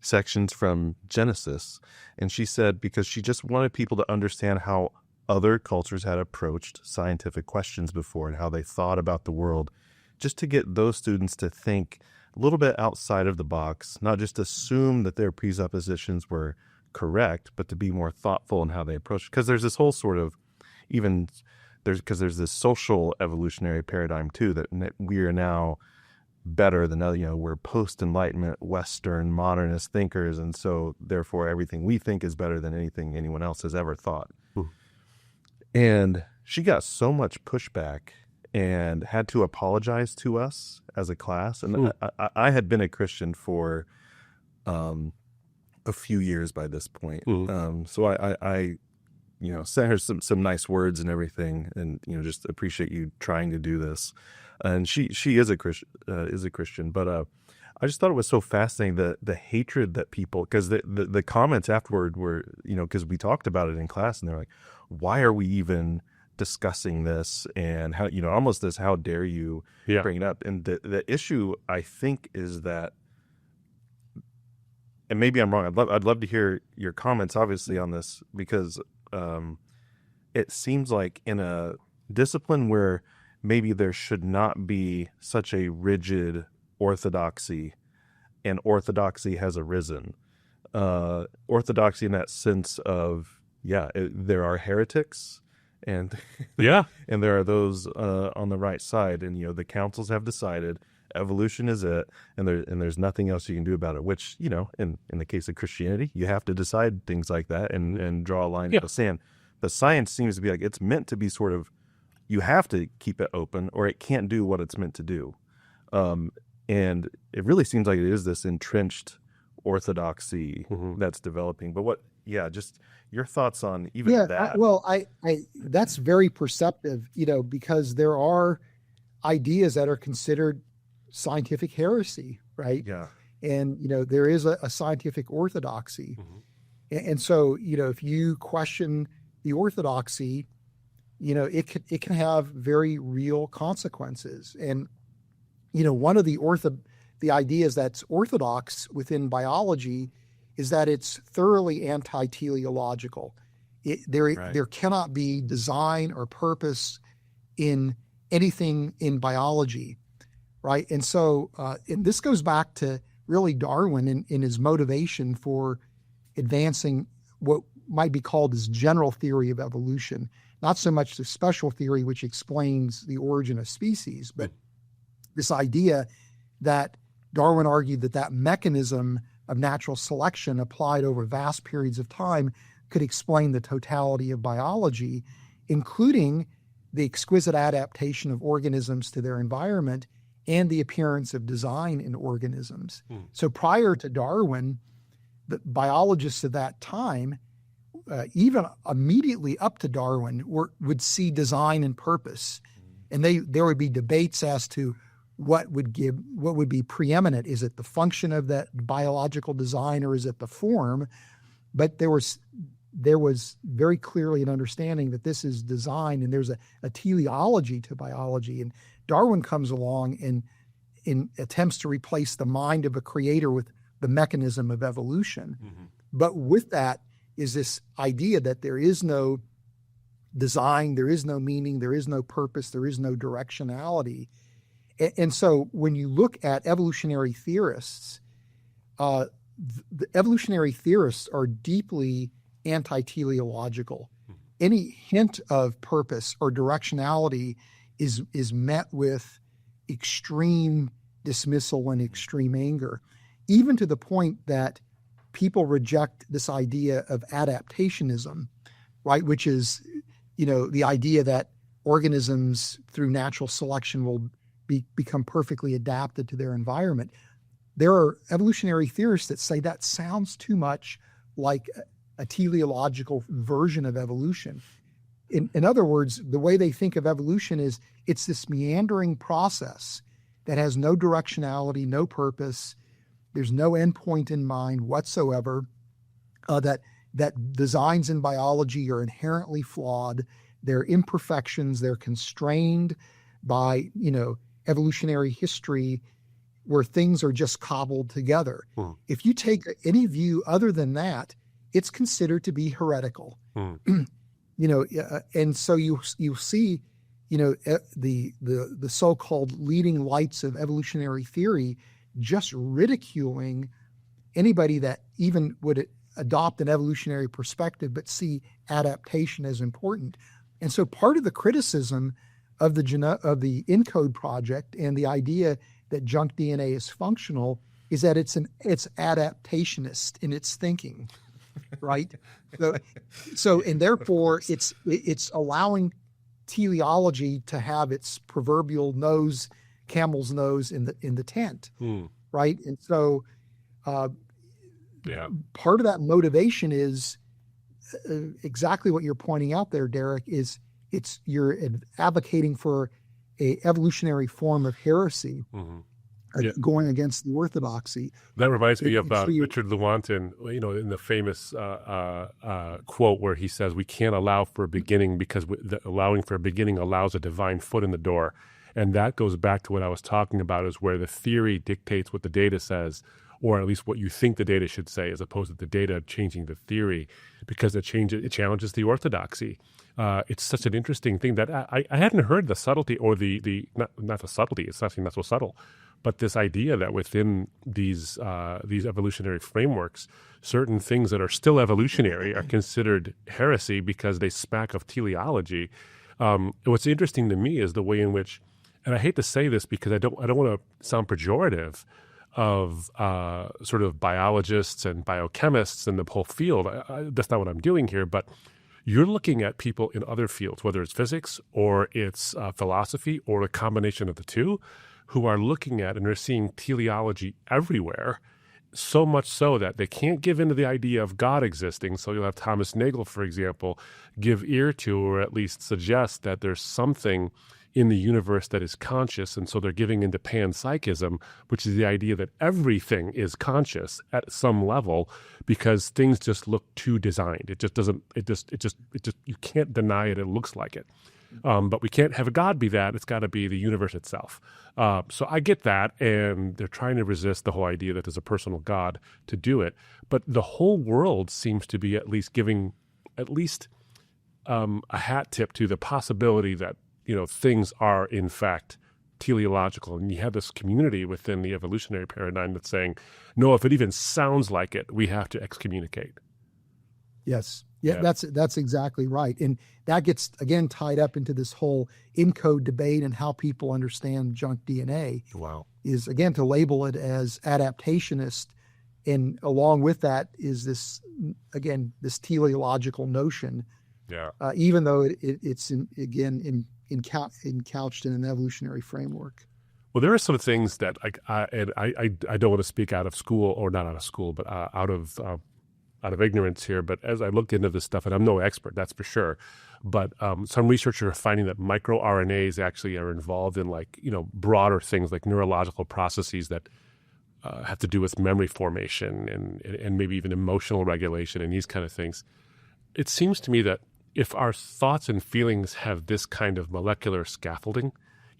sections from Genesis, and she said because she just wanted people to understand how other cultures had approached scientific questions before and how they thought about the world, just to get those students to think a little bit outside of the box, not just assume that their presuppositions were correct, but to be more thoughtful in how they approach it. Because there's this whole sort of there's this social evolutionary paradigm too, that we are now better than other, we're post-Enlightenment, Western, modernist thinkers, and so therefore everything we think is better than anything anyone else has ever thought. And she got so much pushback and had to apologize to us as a class. And I had been a Christian for a few years by this point. So I sent her some nice words and everything, and just appreciate you trying to do this. And she is a Christian, but I just thought it was so fascinating the hatred that people, because the comments afterward were because we talked about it in class, and they're like, why are we even discussing this, and how almost this how dare you bring it up. And the issue, I think, is that, and maybe I'm wrong, I'd love to hear your comments obviously on this, because it seems like in a discipline where maybe there should not be such a rigid orthodoxy, and orthodoxy has arisen. Orthodoxy in that sense of, there are heretics, and and there are those on the right side, and the councils have decided evolution is it, and there's nothing else you can do about it. Which in the case of Christianity, you have to decide things like that and draw a line in the sand. The science seems to be like it's meant to be sort of, you have to keep it open or it can't do what it's meant to do. And it really seems like it is this entrenched orthodoxy that's developing. But just your thoughts on even that? I that's very perceptive, because there are ideas that are considered scientific heresy, right? Yeah. And, there is a scientific orthodoxy. And so, if you question the orthodoxy, it can have very real consequences. And, one of the ideas that's orthodox within biology is that it's thoroughly anti-teleological. There cannot be design or purpose in anything in biology, right? And so, and this goes back to really Darwin in his motivation for advancing what might be called his general theory of evolution, not so much the special theory which explains the origin of species, but this idea that Darwin argued that mechanism of natural selection applied over vast periods of time could explain the totality of biology, including the exquisite adaptation of organisms to their environment and the appearance of design in organisms. So prior to Darwin, the biologists of that time, even immediately up to Darwin, would see design and purpose. And there would be debates as to what would be preeminent. Is it the function of that biological design or is it the form? But there was very clearly an understanding that this is design, and there's a teleology to biology. And Darwin comes along and attempts to replace the mind of a creator with the mechanism of evolution. But with that is this idea that there is no design, there is no meaning, there is no purpose, there is no directionality. And so when you look at evolutionary theorists, the evolutionary theorists are deeply anti-teleological. Any hint of purpose or directionality is met with extreme dismissal and extreme anger, even to the point that people reject this idea of adaptationism, right? Which is, the idea that organisms through natural selection will become perfectly adapted to their environment. There are evolutionary theorists that say that sounds too much like a teleological version of evolution. In other words, the way they think of evolution is it's this meandering process that has no directionality, no purpose. There's no endpoint in mind whatsoever. That designs in biology are inherently flawed. They're imperfections. They're constrained by, evolutionary history where things are just cobbled together. If you take any view other than that, it's considered to be heretical. And so you see, the so-called leading lights of evolutionary theory just ridiculing anybody that even would adopt an evolutionary perspective but see adaptation as important. And so part of the criticism of the ENCODE project and the idea that junk DNA is functional is that it's adaptationist in its thinking, right? So and therefore it's allowing teleology to have its proverbial camel's nose in the tent, right? And so part of that motivation is exactly what you're pointing out there, Derek, is you're advocating for a evolutionary form of heresy, going against the orthodoxy. That reminds me of Richard Lewontin, in the famous quote where he says, "We can't allow for a beginning because allowing for a beginning allows a divine foot in the door." And that goes back to what I was talking about, is where the theory dictates what the data says, or at least what you think the data should say, as opposed to the data changing the theory, because it challenges the orthodoxy. It's such an interesting thing that I hadn't heard the subtlety, or the not the subtlety. It's actually not so subtle, but this idea that within these evolutionary frameworks, certain things that are still evolutionary are considered heresy because they smack of teleology. What's interesting to me is the way in which, and I hate to say this because I don't want to sound pejorative of sort of biologists and biochemists and the whole field. That's not what I'm doing here, but you're looking at people in other fields, whether it's physics or it's philosophy or a combination of the two, who are looking at and are seeing teleology everywhere, so much so that they can't give into the idea of God existing. So you'll have Thomas Nagel, for example, give ear to, or at least suggest that there's something in the universe that is conscious, and so they're giving into panpsychism, which is the idea that everything is conscious at some level because things just look too designed. It just doesn't. It just. You can't deny it. It looks like it. But we can't have a God be that. It's got to be the universe itself. So I get that, and they're trying to resist the whole idea that there's a personal God to do it. But the whole world seems to be at least giving a hat tip to the possibility that things are in fact teleological. And you have this community within the evolutionary paradigm that's saying, no, if it even sounds like it, we have to excommunicate. Yes. Yeah, that's exactly right. And that gets, again, tied up into this whole ENCODE debate and how people understand junk DNA. Wow. Is, again, to label it as adaptationist. And along with that is this, again, this teleological notion. Yeah. Even though it's couched in an evolutionary framework. Well, there are some things that I don't want to speak out of school, or not out of school, but out of ignorance here. But as I looked into this stuff, and I'm no expert, that's for sure, but some researchers are finding that microRNAs actually are involved in broader things like neurological processes that have to do with memory formation and maybe even emotional regulation and these kind of things. It seems to me that if our thoughts and feelings have this kind of molecular scaffolding,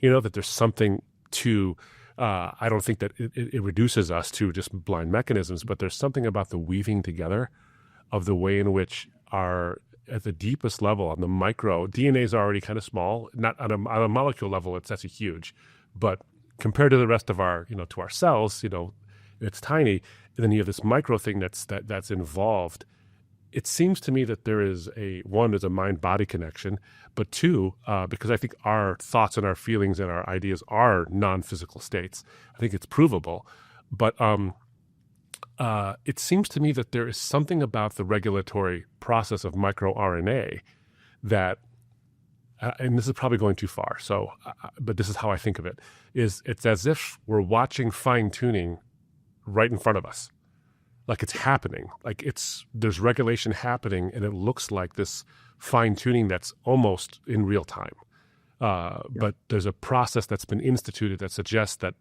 that there's something to, I don't think that it reduces us to just blind mechanisms, but there's something about the weaving together of the way in which at the deepest level, on the micro, DNA is already kind of small, not on a molecule level, it's actually huge, but compared to the rest of our, to our cells, it's tiny. And then you have this micro thing that's involved. It seems to me that there's a mind-body connection, but two, because I think our thoughts and our feelings and our ideas are non-physical states. I think it's provable. But it seems to me that there is something about the regulatory process of microRNA that, and this is probably going too far, but this is how I think of it, is it's as if we're watching fine-tuning right in front of us. Like it's happening, there's regulation happening, and it looks like this fine tuning that's almost in real time. But there's a process that's been instituted that suggests that,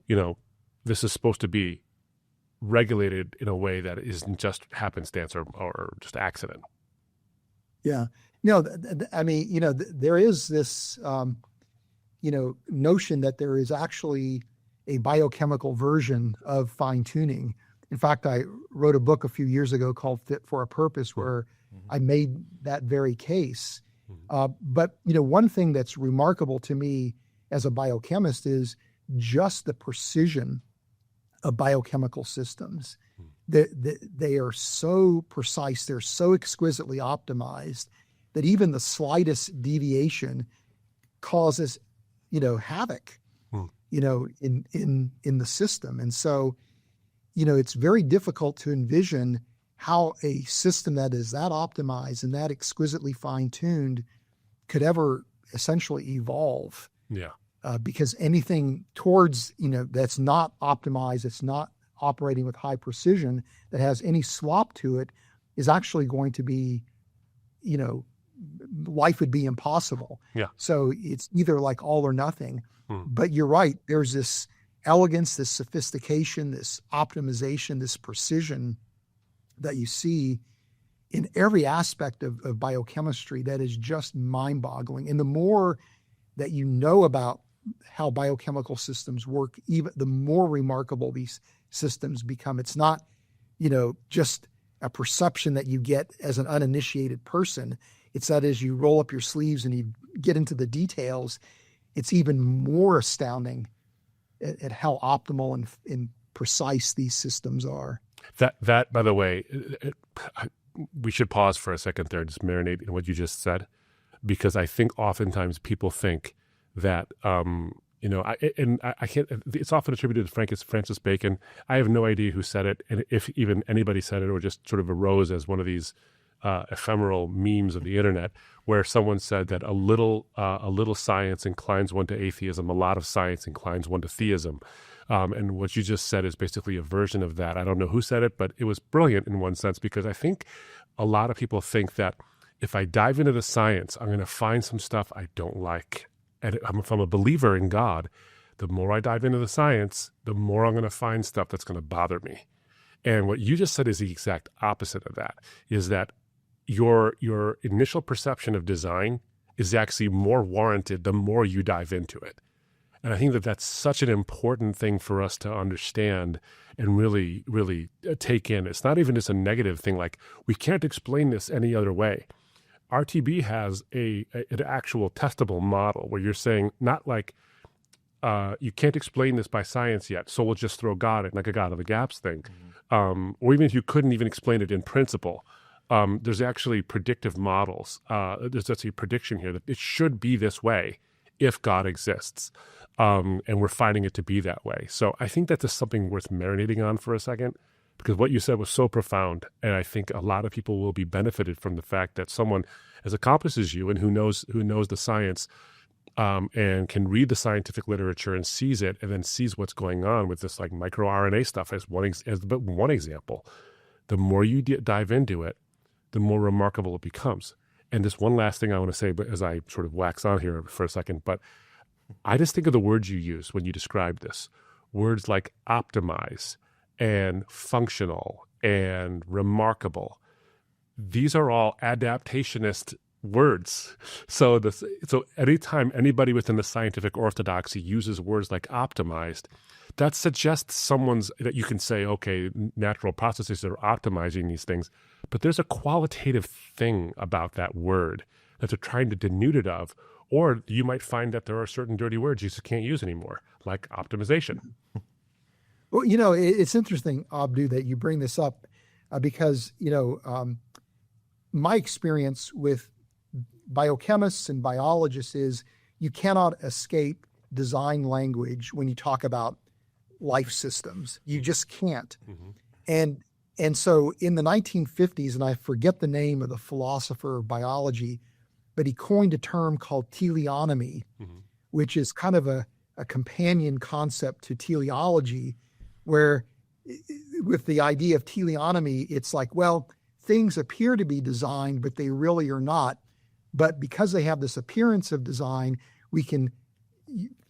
this is supposed to be regulated in a way that isn't just happenstance or just accident. Yeah. No, there is this, notion that there is actually a biochemical version of fine tuning. In fact, I wrote a book a few years ago called Fit for a Purpose, where I made that very case. But, one thing that's remarkable to me as a biochemist is just the precision of biochemical systems. They are so precise, they're so exquisitely optimized that even the slightest deviation causes, havoc, in the system. And so, it's very difficult to envision how a system that is that optimized and that exquisitely fine-tuned could ever essentially evolve. Yeah. Because anything towards, that's not optimized, it's not operating with high precision, that has any swap to it, is actually going to be, life would be impossible. Yeah. So it's either like all or nothing. But you're right, there's this elegance, this sophistication, this optimization, this precision that you see in every aspect of biochemistry that is just mind-boggling. And the more that you know about how biochemical systems work, even the more remarkable these systems become. It's not, just a perception that you get as an uninitiated person. It's that as you roll up your sleeves and you get into the details, it's even more astounding at how optimal and precise these systems are. That by the way, we should pause for a second there, just marinate in what you just said, because I think oftentimes people think that, I can't, it's often attributed to Francis Bacon. I have no idea who said it, and if even anybody said it, or just sort of arose as one of these ephemeral memes of the internet, where someone said that a little science inclines one to atheism, a lot of science inclines one to theism. And what you just said is basically a version of that. I don't know who said it, but it was brilliant in one sense, because I think a lot of people think that if I dive into the science, I'm going to find some stuff I don't like. And if I'm a believer in God, the more I dive into the science, the more I'm going to find stuff that's going to bother me. And what you just said is the exact opposite of that, is that your initial perception of design is actually more warranted the more you dive into it. And I think that that's such an important thing for us to understand and really, really take in. It's not even just a negative thing, like we can't explain this any other way. RTB has an actual testable model where you're saying not like you can't explain this by science yet, so we'll just throw God in, like a God of the gaps thing. Or even if you couldn't even explain it in principle, there's actually predictive models. There's actually a prediction here that it should be this way if God exists. And we're finding it to be that way. So I think that is something worth marinating on for a second, because what you said was so profound. And I think a lot of people will be benefited from the fact that someone as accomplished as you and who knows the science and can read the scientific literature and sees it, and then sees what's going on with this like microRNA stuff as one example. The more you dive into it, the more remarkable it becomes. And this one last thing I want to say, but as I sort of wax on here for a second, but I just think of the words you use when you describe this. Words like optimize and functional and remarkable. These are all adaptationist words. So anytime anybody within the scientific orthodoxy uses words like optimized, that suggests that you can say, okay, natural processes are optimizing these things, but there's a qualitative thing about that word that they're trying to denude it of. Or you might find that there are certain dirty words you just can't use anymore, like optimization. Well, it's interesting, Abdu, that you bring this up because, my experience with biochemists and biologists is you cannot escape design language when you talk about life systems. You just can't. Mm-hmm. And so in the 1950s, and I forget the name of the philosopher of biology, but he coined a term called teleonomy, mm-hmm. which is kind of a companion concept to teleology, where with the idea of teleonomy, it's like, well, things appear to be designed, but they really are not. But because they have this appearance of design, we can,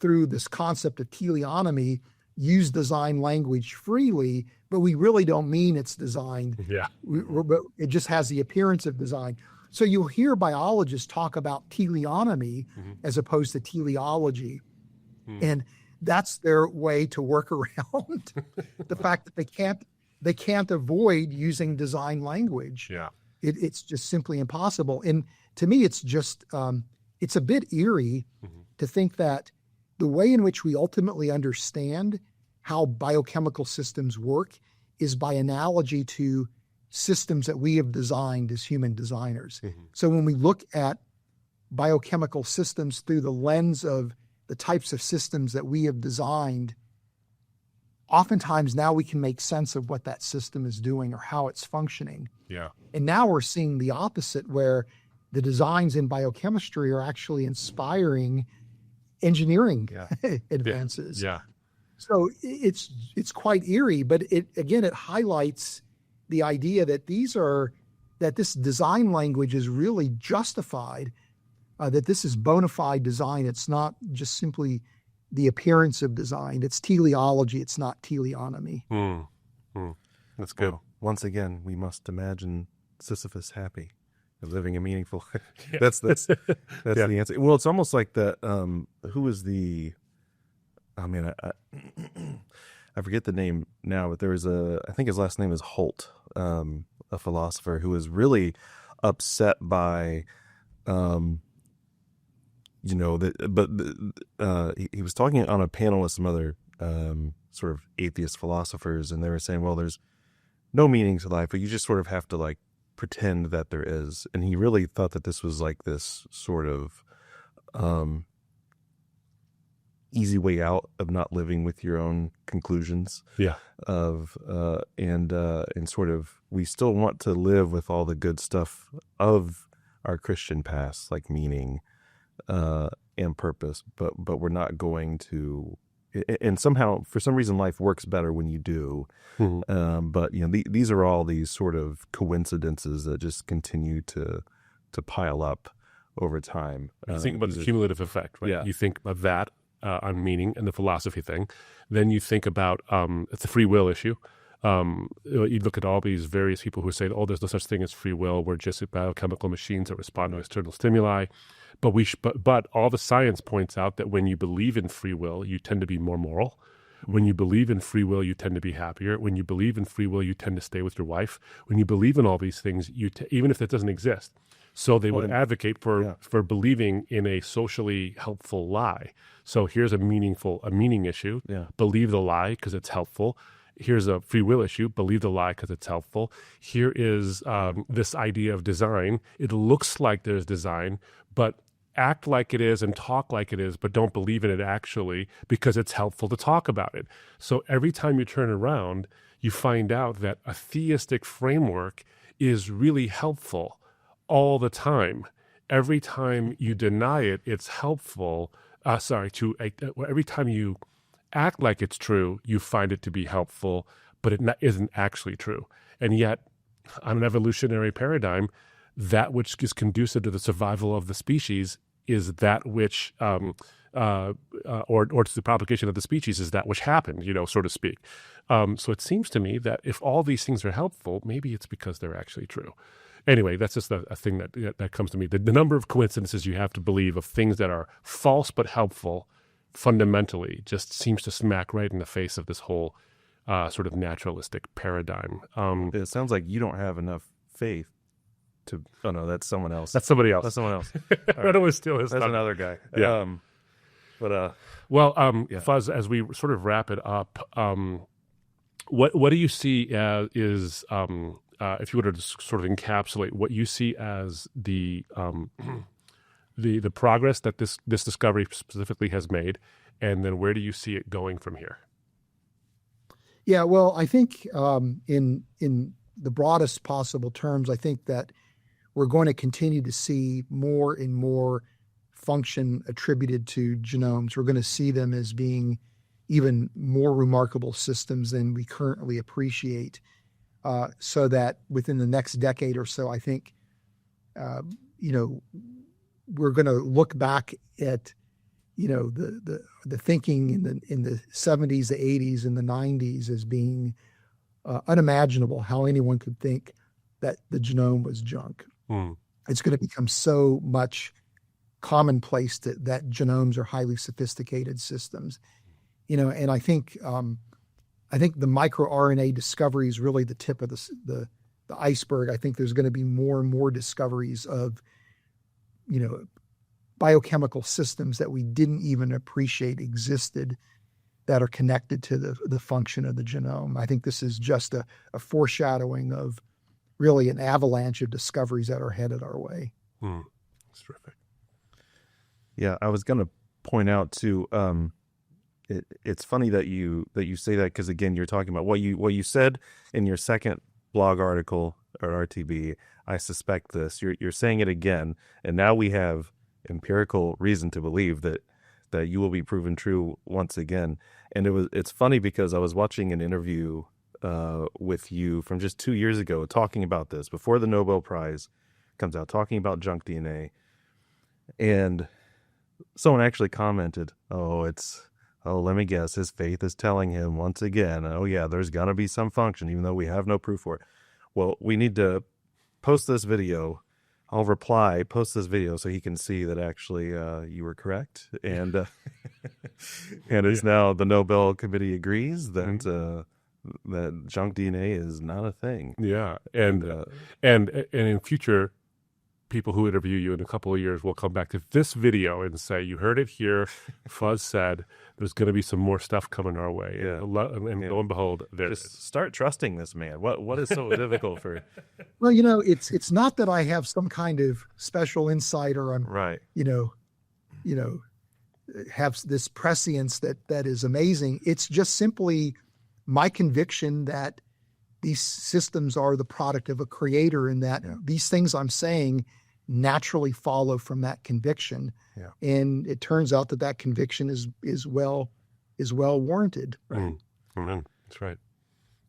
through this concept of teleonomy, use design language freely, but we really don't mean it's designed. Yeah. But it just has the appearance of design. So you'll hear biologists talk about teleonomy mm-hmm. as opposed to teleology. And that's their way to work around the fact that they can't avoid using design language. Yeah. It's just simply impossible. And to me, it's just, it's a bit eerie mm-hmm. to think that the way in which we ultimately understand how biochemical systems work is by analogy to systems that we have designed as human designers. Mm-hmm. So when we look at biochemical systems through the lens of the types of systems that we have designed, oftentimes now we can make sense of what that system is doing or how it's functioning. Yeah. And now we're seeing the opposite, where the designs in biochemistry are actually inspiring engineering advances. Yeah. So it's quite eerie, but it highlights the idea that this design language is really justified, that this is bona fide design. It's not just simply the appearance of design. It's teleology. It's not teleonomy. That's good. Well, once again, we must imagine Sisyphus happy, living a meaningful life. That's the answer. Well, it's almost like the who was the? I mean, I I forget the name now, but there was I think his last name is Holt, a philosopher who was really upset by, he was talking on a panel with some other sort of atheist philosophers, and they were saying, well, there's no meaning to life, but you just sort of have to like pretend that there is. And he really thought that this was like this sort of easy way out of not living with your own conclusions. Yeah. And sort of, we still want to live with all the good stuff of our Christian past, like meaning and purpose, but we're not going to. And somehow, for some reason, life works better when you do. Mm-hmm. But these are all these sort of coincidences that just continue to pile up over time. You think about the cumulative effect, right? Yeah. You think about that on meaning and the philosophy thing. Then you think about it's a free will issue. You look at all these various people who say, "Oh, there's no such thing as free will. We're just biochemical machines that respond to external stimuli." But all the science points out that when you believe in free will, you tend to be more moral. When you believe in free will, you tend to be happier. When you believe in free will, you tend to stay with your wife. When you believe in all these things, even if that doesn't exist. So they would advocate for believing in a socially helpful lie. So here's a meaning issue. Yeah. Believe the lie because it's helpful. Here's a free will issue. Believe the lie because it's helpful. Here is this idea of design. It looks like there's design, but act like it is and talk like it is, but don't believe in it actually because it's helpful to talk about it. So every time you turn around, you find out that a theistic framework is really helpful all the time. Every time you deny it, it's helpful. Every time you act like it's true, you find it to be helpful, but it isn't actually true. And yet, on an evolutionary paradigm, that which is conducive to the survival of the species is that which, or to the propagation of the species is that which happened, so to speak. So it seems to me that if all these things are helpful, maybe it's because they're actually true. Anyway, that's just a thing that comes to me. The number of coincidences you have to believe of things that are false but helpful fundamentally just seems to smack right in the face of this whole sort of naturalistic paradigm. It sounds like you don't have enough faith to. Oh no, that's someone else. That's somebody else. That's someone else. I don't want to steal his. That's thunder. another guy. Yeah. Fuz, as we sort of wrap it up, what do you see as is if you were to sort of encapsulate what you see as the progress that this discovery specifically has made, and then where do you see it going from here? Yeah, well, I think in the broadest possible terms, I think that we're going to continue to see more and more function attributed to genomes. We're going to see them as being even more remarkable systems than we currently appreciate. So that within the next decade or so, I think, we're going to look back at, the thinking in the 70s, the 80s, and the 90s as being unimaginable how anyone could think that the genome was junk. It's going to become so much commonplace that genomes are highly sophisticated systems, and I think the microRNA discovery is really the tip of the iceberg. I think there's going to be more and more discoveries of, biochemical systems that we didn't even appreciate existed that are connected to the function of the genome. I think this is just a foreshadowing of really an avalanche of discoveries that are headed our way. That's terrific. Yeah, I was going to point out too. It's funny that you say that because again, you're talking about what you said in your second blog article or RTB. I suspect this. You're saying it again, and now we have empirical reason to believe that you will be proven true once again. And it's funny because I was watching an interview with you from just 2 years ago talking about this before the Nobel Prize comes out, talking about junk DNA, and someone actually commented, let me guess, his faith is telling him once again, oh yeah, there's gonna be some function even though we have no proof for it. Well, we need to post this video. I'll post this video so he can see that actually you were correct. And And it's now the Nobel Committee agrees that that junk DNA is not a thing. Yeah, and in future, people who interview you in a couple of years will come back to this video and say, "You heard it here." Fuz said there's going to be some more stuff coming our way. Yeah. And lo and behold, there Just it is. start trusting this man. What is so difficult for? Well, it's not that I have some kind of special insight or I'm Right. Have this prescience that is amazing. It's just simply my conviction that these systems are the product of a creator, and that these things I'm saying naturally follow from that conviction. Yeah. And it turns out that conviction is well warranted. Right. Amen. That's right.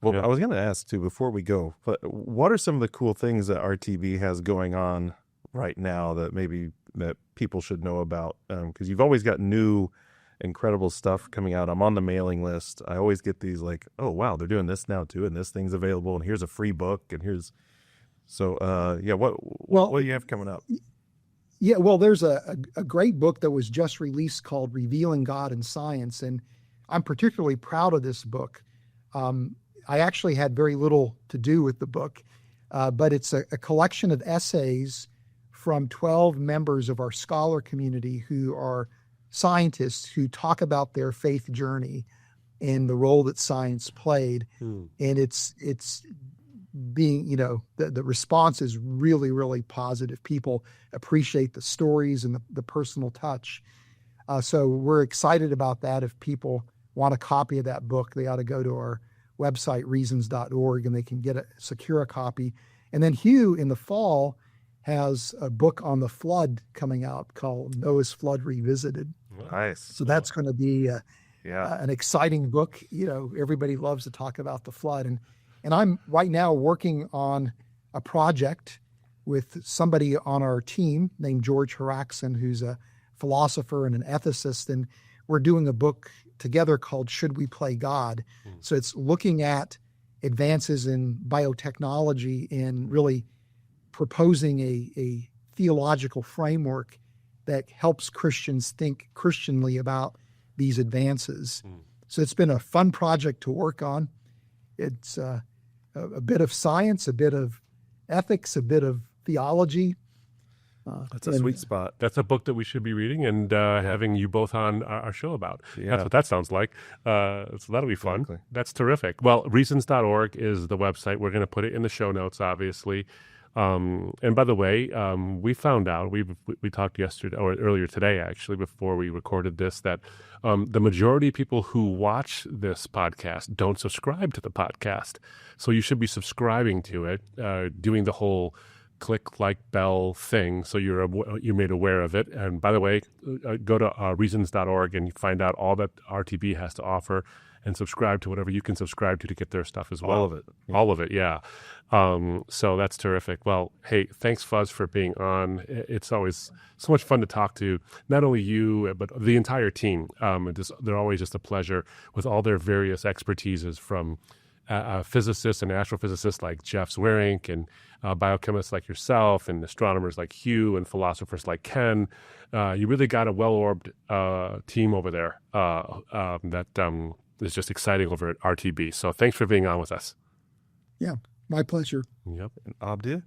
Well, I was going to ask too before we go, but what are some of the cool things that RTB has going on right now that people should know about? Because you've always got new, incredible stuff coming out. I'm on the mailing list. I always get these like, oh wow, they're doing this now too, and this thing's available, and here's a free book, and here's what do you have coming up? Yeah, well, there's a great book that was just released called Revealing God in Science, and I'm particularly proud of this book. I actually had very little to do with the book, but it's a collection of essays from 12 members of our scholar community who are scientists who talk about their faith journey and the role that science played. And it's being, the response is really, really positive. People appreciate the stories and the personal touch. So we're excited about that. If people want a copy of that book, they ought to go to our website, reasons.org, and they can secure a copy. And then Hugh in the fall has a book on the flood coming out called Noah's Flood Revisited. Nice. So that's going to be an exciting book. Everybody loves to talk about the flood. And I'm right now working on a project with somebody on our team named George Haraxon, who's a philosopher and an ethicist. And we're doing a book together called Should We Play God? So it's looking at advances in biotechnology and really proposing a theological framework that helps Christians think Christianly about these advances. So it's been a fun project to work on. It's a bit of science, a bit of ethics, a bit of theology. That's a sweet spot. That's a book that we should be reading and having you both on our show about. Yeah. That's what that sounds like. So that'll be fun. Exactly. That's terrific. Well, reasons.org is the website. We're going to put it in the show notes, obviously. And by the way, we found out, we talked yesterday or earlier today, actually, before we recorded this, that the majority of people who watch this podcast don't subscribe to the podcast. So you should be subscribing to it, doing the whole click like bell thing so you're made aware of it. And by the way, go to reasons.org and find out all that RTB has to offer and subscribe to whatever you can subscribe to get their stuff as well. All of it. Yeah. All of it, yeah. So that's terrific. Well, hey, thanks, Fuz, for being on. It's always so much fun to talk to not only you, but the entire team. They're always just a pleasure with all their various expertises, from physicists and astrophysicists like Jeff Zwerink, and biochemists like yourself, and astronomers like Hugh, and philosophers like Ken. You really got a well-orbed team over there that is just exciting over at RTB. So thanks for being on with us. Yeah, my pleasure. Yep. And Abdi,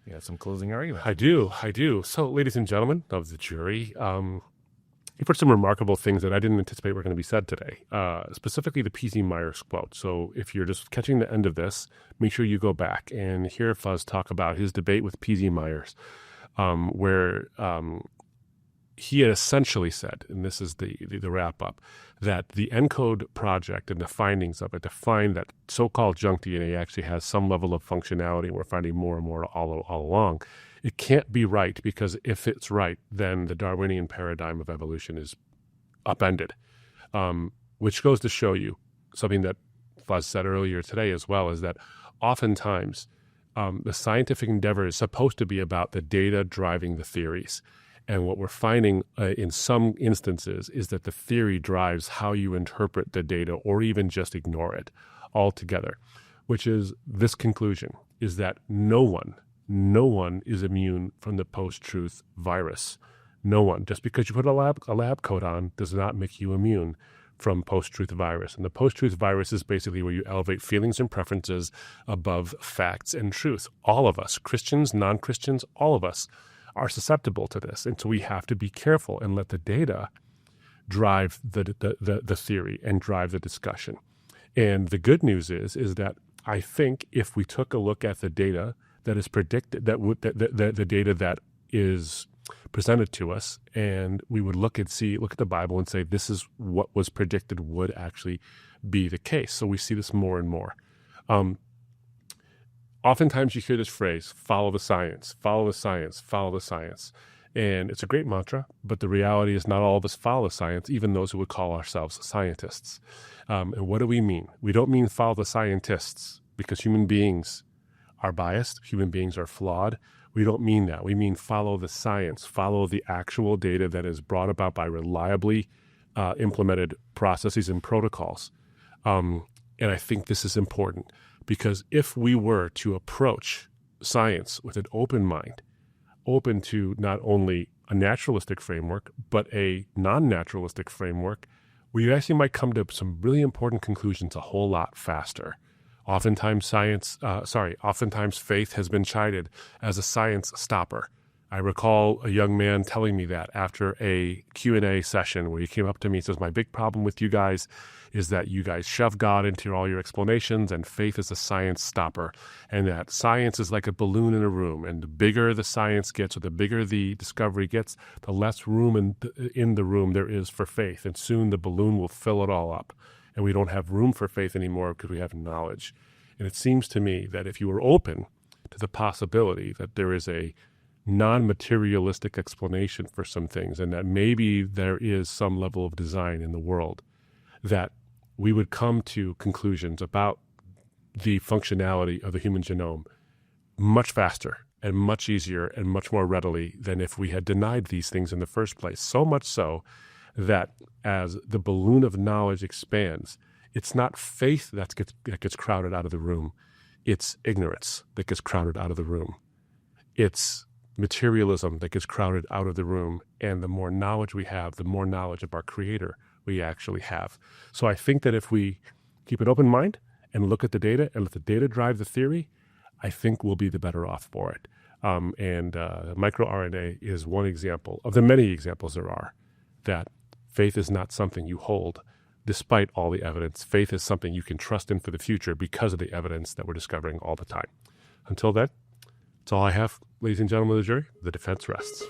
you have some closing arguments. I do. So, ladies and gentlemen of the jury, you've heard some remarkable things that I didn't anticipate were going to be said today, specifically the P.Z. Myers quote. So if you're just catching the end of this, make sure you go back and hear Fuz talk about his debate with P.Z. Myers, where he had essentially said, and this is the wrap-up, that the ENCODE project and the findings of it to find that so-called junk DNA actually has some level of functionality. We're finding more and more all along. It can't be right, because if it's right, then the Darwinian paradigm of evolution is upended, which goes to show you something that Fuz said earlier today as well, is that oftentimes the scientific endeavor is supposed to be about the data driving the theories. And what we're finding in some instances is that the theory drives how you interpret the data, or even just ignore it altogether, which is this conclusion, is that no one is immune from the post-truth virus. No one. Just because you put a lab coat on does not make you immune from post-truth virus. And the post-truth virus is basically where you elevate feelings and preferences above facts and truth. All of us, Christians, non-Christians, all of us are susceptible to this. And so we have to be careful and let the data drive the theory and drive the discussion. And the good news is that I think if we took a look at the data that is predicted, the data that is presented to us, and we would look at the Bible and say, this is what was predicted would actually be the case. So we see this more and more. Oftentimes you hear this phrase, follow the science, follow the science, follow the science. And it's a great mantra, but the reality is not all of us follow science, even those who would call ourselves scientists. And what do we mean? We don't mean follow the scientists because human beings are biased, human beings are flawed. We don't mean that. We mean follow the science, follow the actual data that is brought about by reliably implemented processes and protocols. And I think this is important because if we were to approach science with an open mind, open to not only a naturalistic framework, but a non-naturalistic framework, we actually might come to some really important conclusions a whole lot faster. Oftentimes faith has been chided as a science stopper. I recall a young man telling me that after a Q&A session where he came up to me and says, my big problem with you guys is that you guys shove God into all your explanations and faith is a science stopper, and that science is like a balloon in a room, and the bigger the science gets or the bigger the discovery gets, the less room in the room there is for faith, and soon the balloon will fill it all up, and we don't have room for faith anymore because we have knowledge. And it seems to me that if you were open to the possibility that there is a non-materialistic explanation for some things, and that maybe there is some level of design in the world, that we would come to conclusions about the functionality of the human genome much faster and much easier and much more readily than if we had denied these things in the first place. So much so that as the balloon of knowledge expands, it's not faith that gets crowded out of the room. It's ignorance that gets crowded out of the room. It's materialism that gets crowded out of the room. And the more knowledge we have, the more knowledge of our Creator we actually have. So I think that if we keep an open mind and look at the data and let the data drive the theory, I think we'll be the better off for it. MicroRNA is one example of the many examples there are that faith is not something you hold despite all the evidence. Faith is something you can trust in for the future because of the evidence that we're discovering all the time. Until then, that's all I have, ladies and gentlemen of the jury. The defense rests.